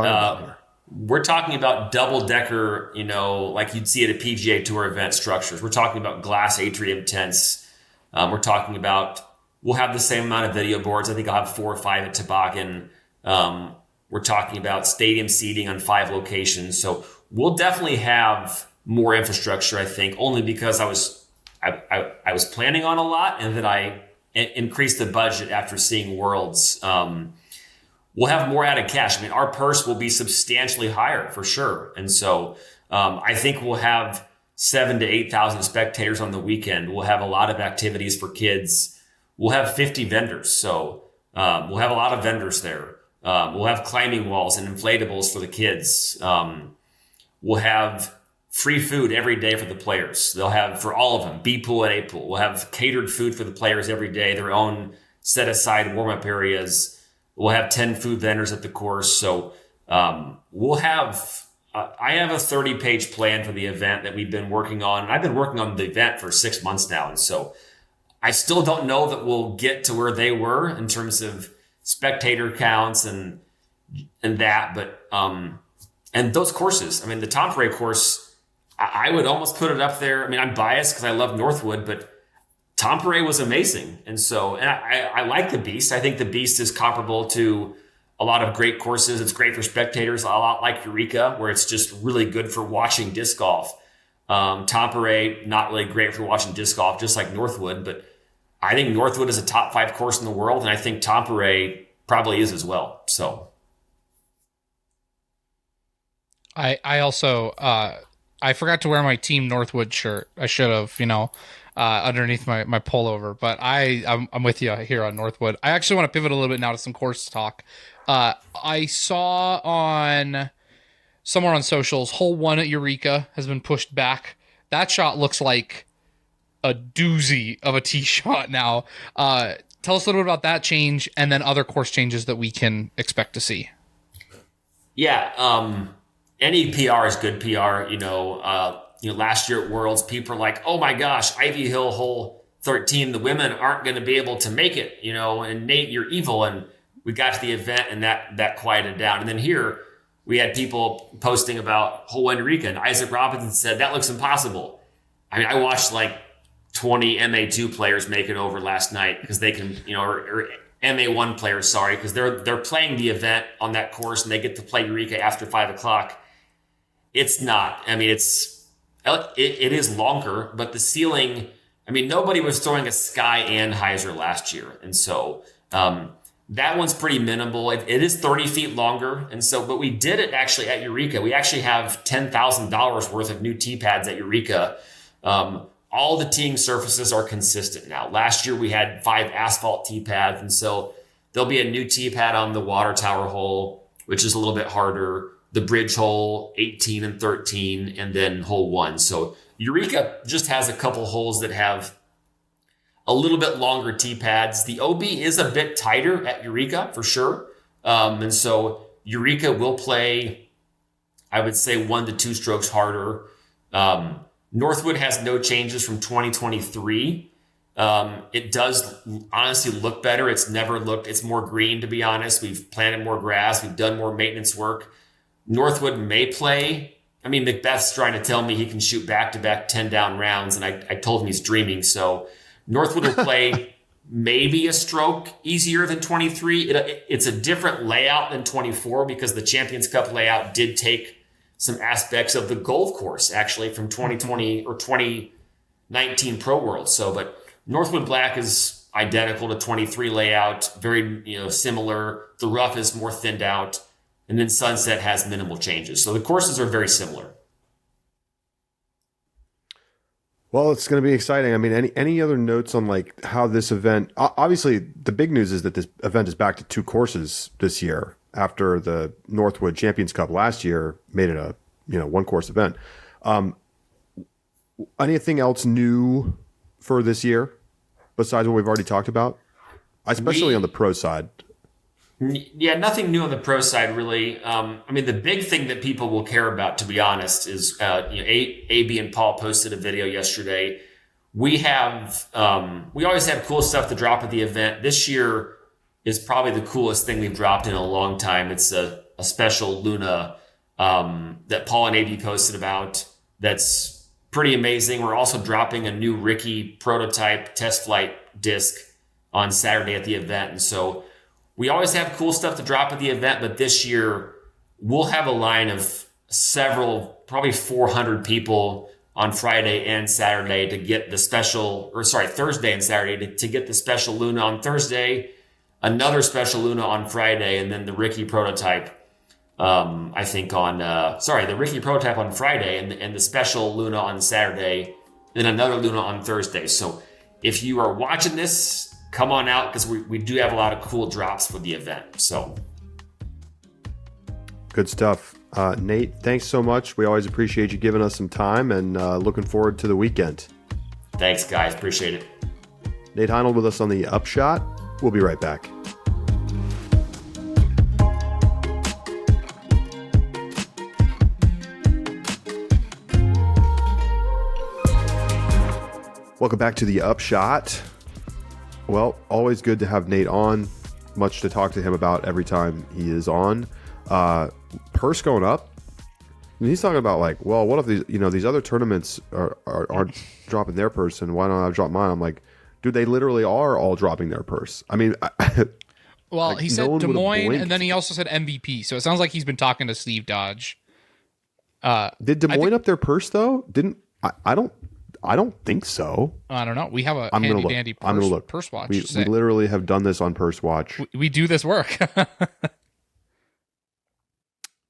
talking about double-decker, like you'd see at a PGA Tour event structures. We're talking about glass atrium tents. We're talking about, we'll have the same amount of video boards. I think I'll have 4 or 5 at Toboggan. We're talking about stadium seating on 5 locations. So we'll definitely have more infrastructure, I think, only because I was planning on a lot, and then I increased the budget after seeing Worlds. We'll have more added cash. Our purse will be substantially higher for sure. And so I think we'll have 7,000 to 8,000 spectators on the weekend. We'll have a lot of activities for kids. We'll have 50 vendors. So we'll have a lot of vendors there. We'll have climbing walls and inflatables for the kids. We'll have free food every day for the players. They'll have, for all of them, B pool and A pool. We'll have catered food for the players every day, their own set aside warm-up areas. We'll have 10 food vendors at the course. So we'll have, I have a 30-page plan for the event that we've been working on. I've been working on the event for 6 months now. And so I still don't know that we'll get to where they were in terms of spectator counts and that. But, and those courses, the Tampere course, I would almost put it up there. I'm biased because I love Northwood, but Tampere was amazing. And so, and I like the Beast. I think the Beast is comparable to a lot of great courses. It's great for spectators, a lot like Eureka, where it's just really good for watching disc golf. Tampere, not really great for watching disc golf, just like Northwood. But I think Northwood is a top 5 course in the world, and I think Tampere probably is as well. So I also I forgot to wear my Team Northwood shirt. I should have, underneath my pullover. But I'm with you here on Northwood. I actually want to pivot a little bit now to some course talk. I saw on somewhere on socials, hole 1 at Eureka has been pushed back. That shot looks like a doozy of a tee shot now. Tell us a little bit about that change and then other course changes that we can expect to see. Yeah, any PR is good PR. Last year at Worlds, people are like, "Oh my gosh, Ivy Hill hole 13, the women aren't going to be able to make it." And Nate, you're evil. And we got to the event, and that quieted down. And then here we had people posting about hole 1 Eureka, and Isaac Robinson said that looks impossible. I mean, I watched like 20 MA2 players make it over last night because they can, or MA1 players, sorry, because they're playing the event on that course and they get to play Eureka after 5:00. It's not. I mean, it is longer, but the ceiling. I mean, nobody was throwing a Sky Anheuser last year, and so that one's pretty minimal. It is 30 feet longer, and so, but we did it actually at Eureka. We actually have $10,000 worth of new tee pads at Eureka. All the teeing surfaces are consistent now. Last year we had 5 asphalt tee pads, and so there'll be a new tee pad on the water tower hole, which is a little bit harder. The bridge hole, 18 and 13, and then hole 1. So Eureka just has a couple holes that have a little bit longer tee pads. The OB is a bit tighter at Eureka for sure. And so Eureka will play, I would say, 1 to 2 strokes harder. Northwood has no changes from 2023. It does honestly look better. It's more green, to be honest. We've planted more grass. We've done more maintenance work. Northwood may play. I mean, Macbeth's trying to tell me he can shoot back-to-back 10-down rounds, and I told him he's dreaming. So Northwood will play maybe a stroke easier than 23. It's a different layout than 24 because the Champions Cup layout did take some aspects of the golf course, actually, from 2020 or 2019 Pro World. So, but Northwood Black is identical to 23 layout, very similar. The rough is more thinned out. And then Sunset has minimal changes. So the courses are very similar. Well, it's going to be exciting. I mean, any other notes on like how this event? Obviously, the big news is that this event is back to 2 courses this year after the Northwood Champions Cup last year made it a 1-course event. Anything else new for this year besides what we've already talked about, especially on the pro side? Yeah, nothing new on the pro side, really. I mean, the big thing that people will care about, to be honest, is AB and Paul posted a video yesterday. We always have cool stuff to drop at the event. This year is probably the coolest thing we've dropped in a long time. It's a special Luna that Paul and AB posted about. That's pretty amazing. We're also dropping a new Ricky prototype test flight disc on Saturday at the event, and so we always have cool stuff to drop at the event, but this year we'll have a line of probably 400 people on Friday and Saturday to get the Thursday and Saturday to get the special Luna on Thursday, another special Luna on Friday, and then the Ricky prototype, the Ricky prototype on Friday and the special Luna on Saturday, then another Luna on Thursday. So if you are watching this, come on out because we do have a lot of cool drops for the event. So good stuff. Nate, thanks so much. We always appreciate you giving us some time and looking forward to the weekend. Thanks, guys. Appreciate it. Nate Heinold with us on the Upshot. We'll be right back. Welcome back to the Upshot. Well, always good to have Nate on. Much to talk to him about every time he is on. Purse going up. And he's talking about like, well, what if these other tournaments aren't dropping their purse, and why don't I drop mine? I'm like, dude, they literally are all dropping their purse. I mean, well, like, he said Des Moines, and then he also said MVP. So it sounds like he's been talking to Steve Dodge. Did Des Moines up their purse though? I don't think so. I don't know. We have a I'm handy gonna look. dandy I'm gonna look. purse watch. We literally have done this on Purse Watch. We do this work.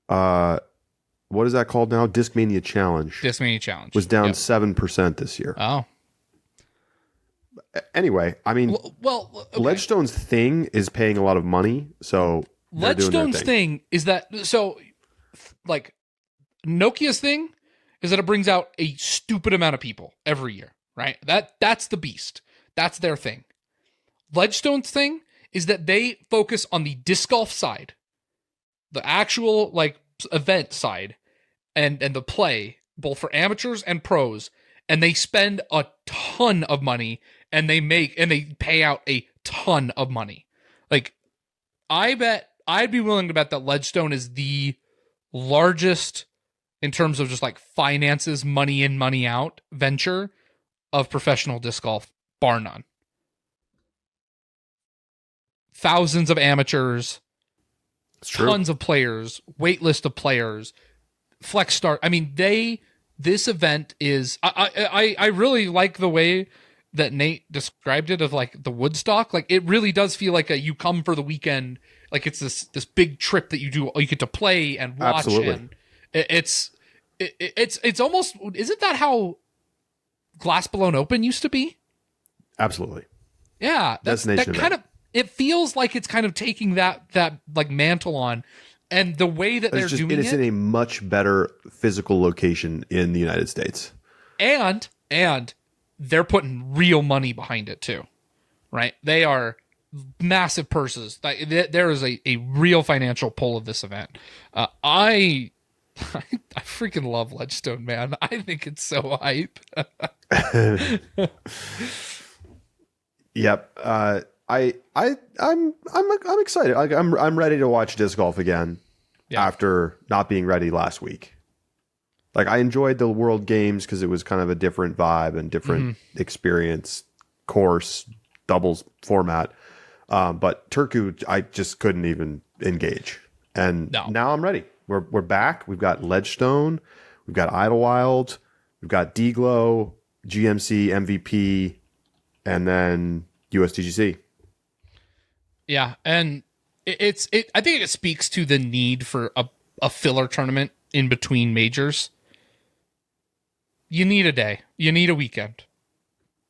What is that called now? Discmania Challenge. Discmania Challenge was down 7% this year. Oh. Anyway, I mean, well, okay. Ledgestone's thing is paying a lot of money, so Ledgestone's thing is that, so like Nokia's thing is that it brings out a stupid amount of people every year, right? That's the beast. That's their thing. Ledgestone's thing is that they focus on the disc golf side, the actual like event side, and the play, both for amateurs and pros, and they spend a ton of money and they pay out a ton of money. Like, I'd be willing to bet that Ledgestone is the largest in terms of just like finances, money in, money out venture of professional disc golf, bar none. Thousands of amateurs, tons of players, wait list of players, flex start. I mean, this event is, I really like the way that Nate described it, of like the Woodstock. Like, it really does feel like you come for the weekend. Like, it's this big trip that you get to play and watch. Absolutely. And it's almost, isn't that how Ledgestone Open used to be? Absolutely. Yeah. That kind of, it feels like it's kind of taking that like mantle on, and the way that they're doing it. It's in a much better physical location in the United States. And they're putting real money behind it too, right? They are massive purses. There is a real financial pull of this event. I freaking love Ledgestone, man. I think it's so hype. Yep. I'm excited. Like, I'm ready to watch disc golf again after not being ready last week. Like, I enjoyed the World Games because it was kind of a different vibe and different experience, course, doubles format. But Turku, I just couldn't even engage. And now I'm ready. We're back. We've got Ledgestone, we've got Idlewild, we've got D-Glow, GMC, MVP, and then USDGC. Yeah, and I think it speaks to the need for a filler tournament in between majors. You need a day. You need a weekend.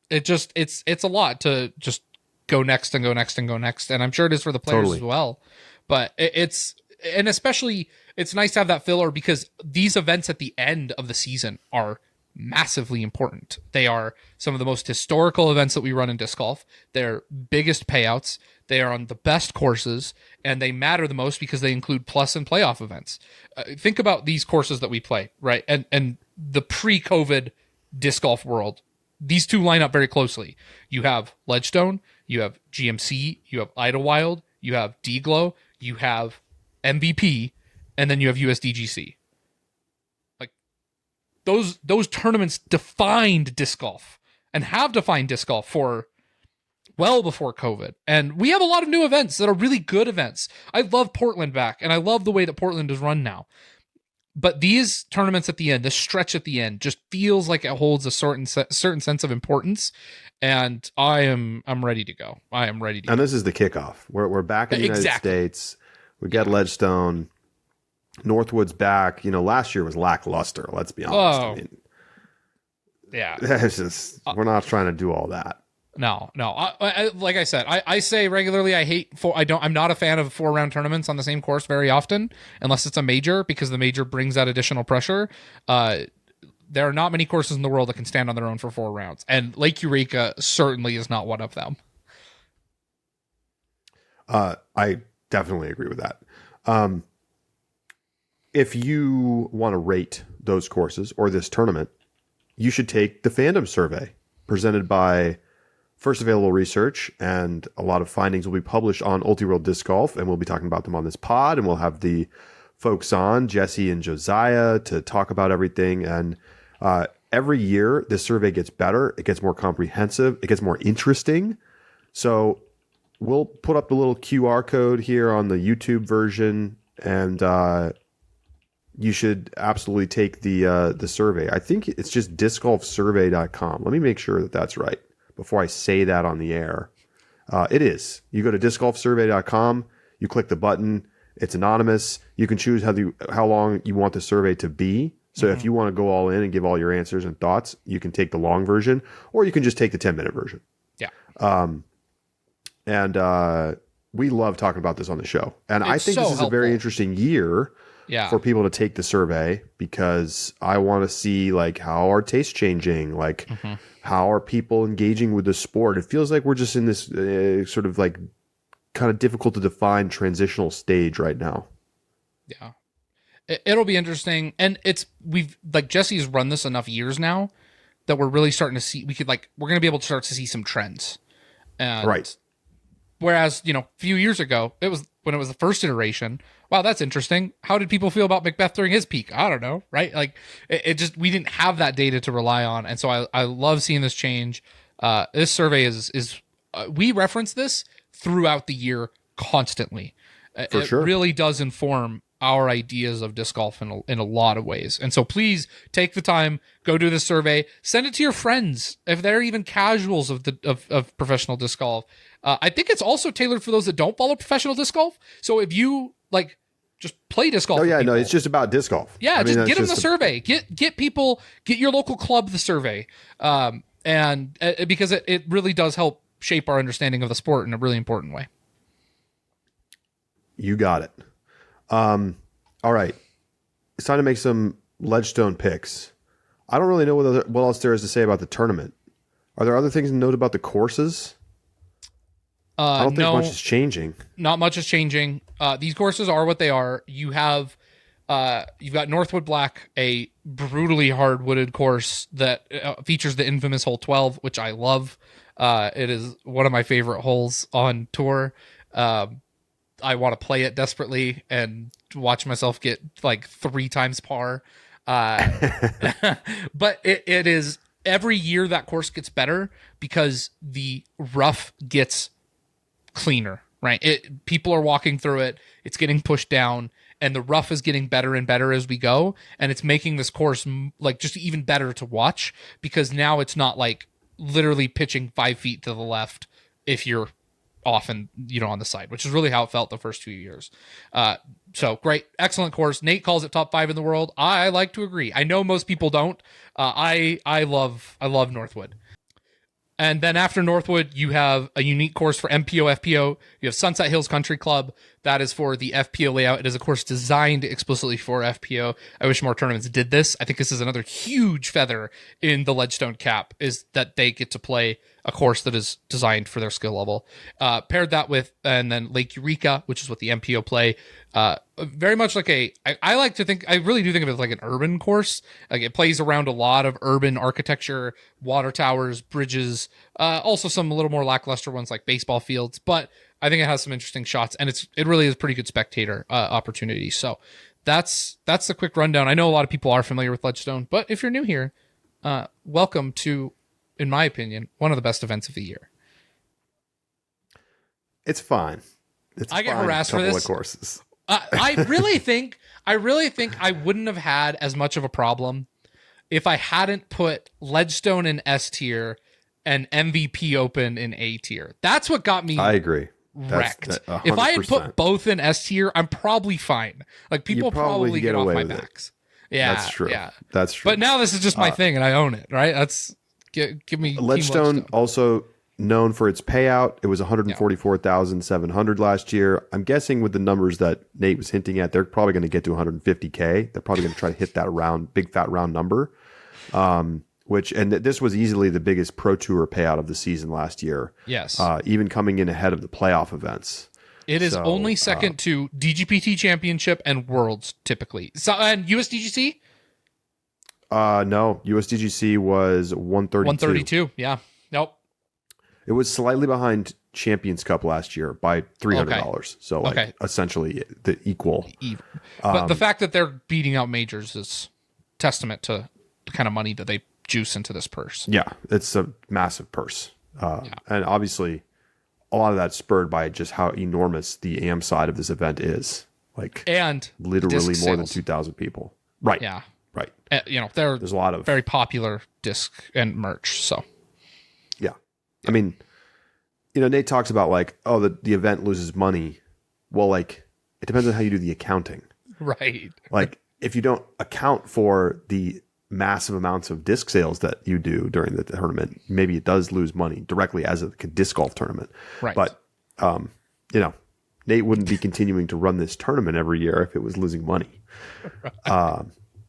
It's a lot to just go next and go next and go next, and I'm sure it is for the players as well. But and especially it's nice to have that filler, because these events at the end of the season are massively important. They are some of the most historical events that we run in disc golf. They're biggest payouts. They are on the best courses, and they matter the most because they include plus and playoff events. Think about these courses that we play, right? And the pre-COVID disc golf world, these two line up very closely. You have Ledgestone, you have GMC, you have Idlewild, you have D-Glow, you have MVP, and then you have USDGC. Like, those tournaments defined disc golf and have defined disc golf for well before COVID. And we have a lot of new events that are really good events. I love Portland back, and I love the way that Portland is run now. But these tournaments at the end, this stretch at the end, just feels like it holds a certain sense of importance. And I'm ready to go. I am ready to go. And this is the kickoff. We're back in the United States. We get Ledgestone. Northwood's back. You know, last year was lackluster. Let's be honest. I mean, it's just, we're not trying to do all that. No. I like I said, I say regularly, I'm not a fan of 4-round tournaments on the same course very often, unless it's a major, because the major brings that additional pressure. There are not many courses in the world that can stand on their own for 4 rounds, and Lake Eureka certainly is not one of them. I definitely agree with that. If you want to rate those courses or this tournament, you should take the Fandom Survey presented by First Available Research, and a lot of findings will be published on Ultiworld Disc Golf, and we'll be talking about them on this pod, and we'll have the folks on, Jesse and Josiah, to talk about everything. And every year, this survey gets better. It gets more comprehensive. It gets more interesting. So we'll put up the little QR code here on the YouTube version, and you should absolutely take the survey. I think it's just discgolfsurvey.com. Let me make sure that that's right before I say that on the air. It is. You go to discgolfsurvey.com, you click the button, it's anonymous. You can choose how long you want the survey to be. So if you want to go all in and give all your answers and thoughts, you can take the long version, or you can just take the 10-minute version. Yeah. We love talking about this on the show. And I think so this is helpful. a very interesting year for people to take the survey, because I want to see like how are tastes changing, like how are people engaging with the sport. It feels like we're just in this sort of like kind of difficult to define transitional stage right now. Yeah. It'll be interesting. And we've like Jesse's run this enough years now that we're really starting to see, we're going to be able to start to see some trends. And right. Whereas, a few years ago, when it was the first iteration, wow, that's interesting. How did people feel about Macbeth during his peak? I don't know. Right. Like we didn't have that data to rely on. And so I love seeing this change. This survey we reference this throughout the year constantly. For sure. It really does inform our ideas of disc golf in a lot of ways. And so please take the time, go do this survey, send it to your friends if they're even casuals of professional disc golf. I think it's also tailored for those that don't follow professional disc golf. So if you like just play disc golf. Oh yeah, no, it's just about disc golf. Yeah, just get them the survey. Get people, get your local club the survey. And because it really does help shape our understanding of the sport in a really important way. You got it. All right. It's time to make some Ledgestone picks. I don't really know what else there is to say about the tournament. Are there other things to note about the courses? I don't think much is changing. Not much is changing. These courses are what they are. You've got Northwood Black, a brutally hard wooded course that features the infamous hole 12, which I love. It is one of my favorite holes on tour. I want to play it desperately and watch myself get like 3 times par. But it is every year that course gets better because the rough gets cleaner, right? People are walking through it. It's getting pushed down and the rough is getting better and better as we go. And it's making this course like just even better to watch because now it's not like literally pitching 5 feet to the left if you're often, on the side, which is really how it felt the first 2 years. So great, excellent course. Nate calls it top 5 in the world. I like to agree. I know most people don't. I love Northwood. And then after Northwood, you have a unique course for MPO, FPO. You have Sunset Hills Country Club. That is for the FPO layout. It is a course designed explicitly for FPO. I wish more tournaments did this. I think this is another huge feather in the Ledgestone cap, is that they get to play a course that is designed for their skill level. Paired that with, and then Lake Eureka, which is what the MPO play. Very much like I like to think, I really do think of it like an urban course. Like it plays around a lot of urban architecture, water towers, bridges, also some a little more lackluster ones like baseball fields, but I think it has some interesting shots and it really is pretty good spectator opportunity. So that's the quick rundown. I know a lot of people are familiar with Ledgestone, but if you're new here, welcome to, in my opinion, one of the best events of the year. It's fine. I get harassed for this. Of courses. I really think I wouldn't have had as much of a problem if I hadn't put Ledgestone in S tier and MVP Open in A tier. That's what got me. I agree. Wrecked. If I had put both in S tier, I'm probably fine. Like people probably get off my backs. Yeah, that's true. Yeah, that's true. But now this is just my thing, and I own it. Right? That's give me Ledgestone also known for its payout. It was 144,700 last year. I'm guessing with the numbers that Nate was hinting at, they're probably going to get to 150K. They're probably going to try to hit that big fat round number. This was easily the biggest Pro Tour payout of the season last year. Yes. Even coming in ahead of the playoff events. It is only second to DGPT Championship and Worlds typically. So and USDGC? No, USDGC was 132. 132. Yeah. Nope. It was slightly behind Champions Cup last year by $300. Okay. So essentially the equal. But the fact that they're beating out majors is testament to the kind of money that they juice into this purse. Yeah, it's a massive purse. And obviously a lot of that's spurred by just how enormous the AM side of this event is. like and literally disc more than sales. 2,000 people. Right. Yeah. Right. There's a lot of very popular disc and merch. So yeah. I mean, Nate talks about like, oh, the event loses money. Well, like it depends on how you do the accounting. right. Like if you don't account for the massive amounts of disc sales that you do during the tournament, maybe it does lose money directly as a disc golf tournament. Right. But, Nate wouldn't be continuing to run this tournament every year if it was losing money. Right.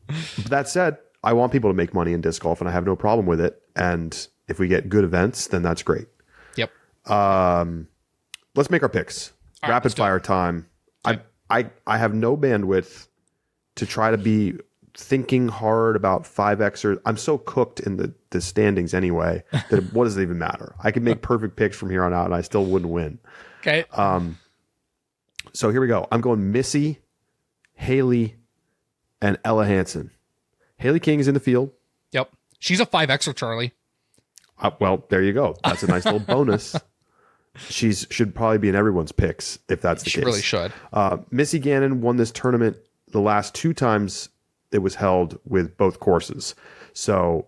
But that said, I want people to make money in disc golf and I have no problem with it. And if we get good events, then that's great. Yep. Let's make our picks. All right, Rapid fire time. Okay. I have no bandwidth to try to be thinking hard about 5Xers. I'm so cooked in the standings anyway that what does it even matter? I could make perfect picks from here on out and I still wouldn't win. Okay. So here we go. I'm going Missy, Haley, and Ella Hansen. Haley King is in the field. Yep. She's a 5Xer, Charlie. Well, there you go. That's a nice little bonus. Should probably be in everyone's picks if that's the case. She really should. Missy Gannon won this tournament the last 2 times it was held with both courses. So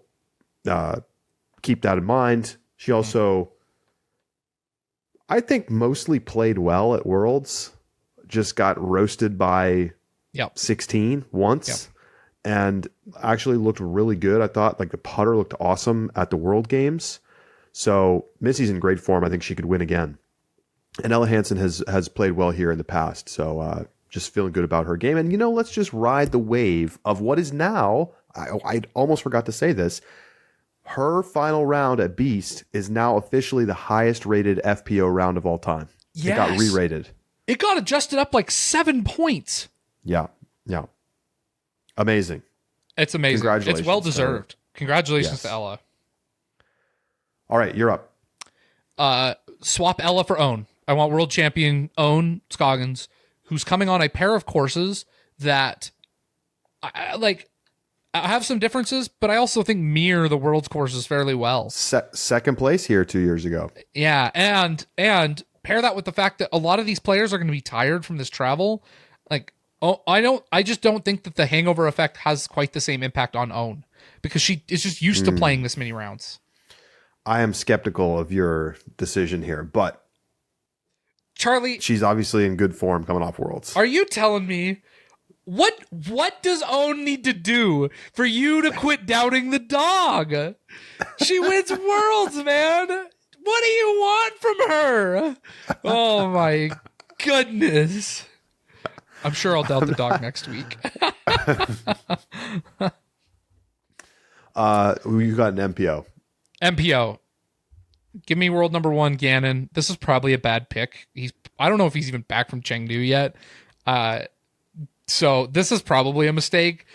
keep that in mind. She also, I think, mostly played well at Worlds. Just got roasted by 16 once. And actually looked really good. I thought like the putter looked awesome at the World Games. So Missy's in great form. I think she could win again. And Ella Hansen has played well here in the past. So just feeling good about her game. And, let's just ride the wave of what is now, I almost forgot to say this, her final round at Beast is now officially the highest rated FPO round of all time. Yes. It got re-rated. It got adjusted up like 7 points. Yeah. Amazing. It's amazing. Congratulations. It's well deserved. Congratulations to Ella. All right, you're up. Swap Ella for Own. I want world champion Own Scoggins, who's coming on a pair of courses that I have some differences, but I also think mirror the world's courses fairly well. Second place here 2 years ago. Yeah, and pair that with the fact that a lot of these players are going to be tired from this travel. I just don't think that the hangover effect has quite the same impact on Own because she is just used to playing this many rounds. I am skeptical of your decision here, but Charlie, she's obviously in good form coming off Worlds. Are you telling me what does Own need to do for you to quit doubting the dog? She wins Worlds, man. What do you want from her? Oh my goodness. I'm sure I'll doubt the dog next week. You got an MPO. MPO. Give me world number 1, Gannon. This is probably a bad pick. I don't know if he's even back from Chengdu yet. So this is probably a mistake.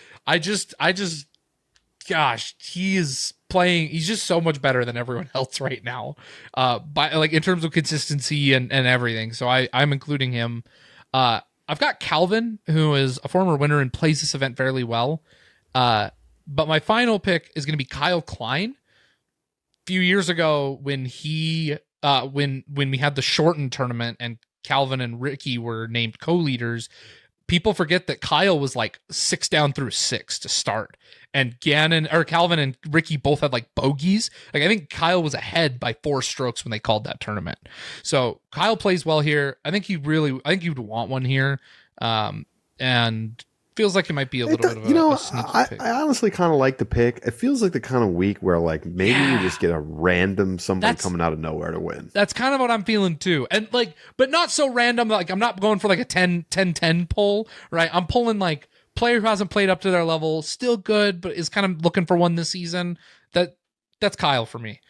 Gosh, he is playing. He's just so much better than everyone else right now. In terms of consistency and everything. So I'm including him. I've got Calvin, who is a former winner and plays this event fairly well. But my final pick is going to be Kyle Klein. Few years ago when when we had the shortened tournament and Calvin and Ricky were named co-leaders, people forget that Kyle was like 6 down through 6 to start, and Calvin and Ricky both had like bogeys. Like I think Kyle was ahead by 4 strokes when they called that tournament. So Kyle plays well here. I think you'd want one here, and feels like it might be a little bit of a sneaky pick. I honestly kind of like the pick. It feels like the kind of week where like maybe you just get a random somebody coming out of nowhere to win. That's kind of what I'm feeling too. And but not so random. Like I'm not going for like a 10-10 pull, right? I'm pulling like player who hasn't played up to their level, still good, but is kind of looking for one this season. That's Kyle for me.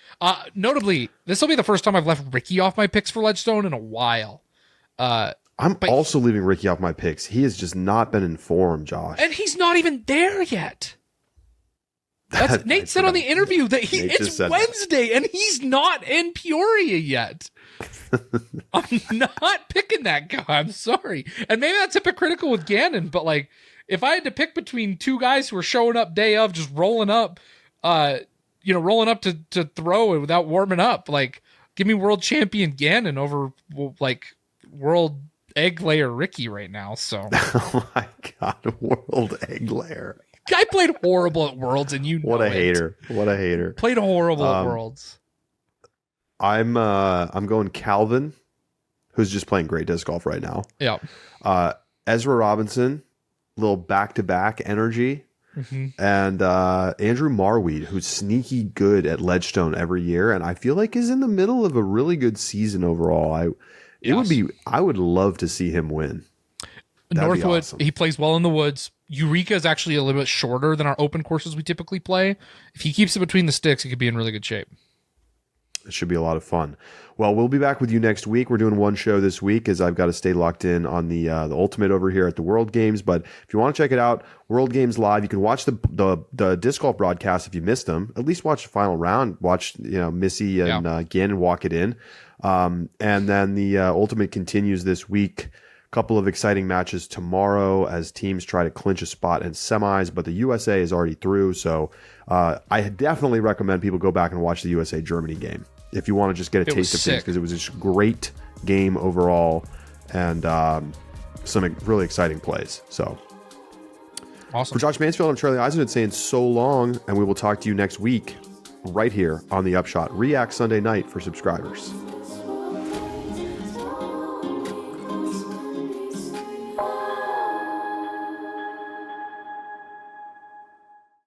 Notably, this will be the first time I've left Ricky off my picks for Ledgestone in a while. I'm also leaving Ricky off my picks. He has just not been in form, Josh. And he's not even there yet. Nate said on the interview that it's Wednesday and he's not in Peoria yet. I'm not picking that guy. I'm sorry. And maybe that's hypocritical with Gannon, but like if I had to pick between 2 guys who are showing up day of, just rolling up to throw it without warming up, like give me world champion Gannon over like world egg layer Ricky right now. So Oh my God, World Egg Layer. guy played horrible at Worlds, and What a hater. What a hater. Played horrible at Worlds. I'm going Calvin, who's just playing great disc golf right now. Yeah. Ezra Robinson, little back-to-back energy. And Andrew Marweed, who's sneaky good at Ledgestone every year, and I feel like is in the middle of a really good season overall. I would love to see him win. Northwood, awesome. He plays well in the woods. Eureka is actually a little bit shorter than our open courses we typically play. If he keeps it between the sticks, he could be in really good shape. It should be a lot of fun. Well, we'll be back with you next week. We're doing one show this week as I've got to stay locked in on the Ultimate over here at the World Games. But if you want to check it out, World Games Live, you can watch the disc golf broadcast if you missed them. At least watch the final round. Watch Missy and Ginn walk it in. And then the Ultimate continues this week. Couple of exciting matches tomorrow as teams try to clinch a spot in semis, but the USA is already through. So I definitely recommend people go back and watch the USA-Germany game if you want to just get a taste of things, because it was just a great game overall and some really exciting plays. So awesome. For Josh Mansfield, I'm Charlie Eisenhood saying so long, and we will talk to you next week right here on the Upshot. React Sunday night for subscribers.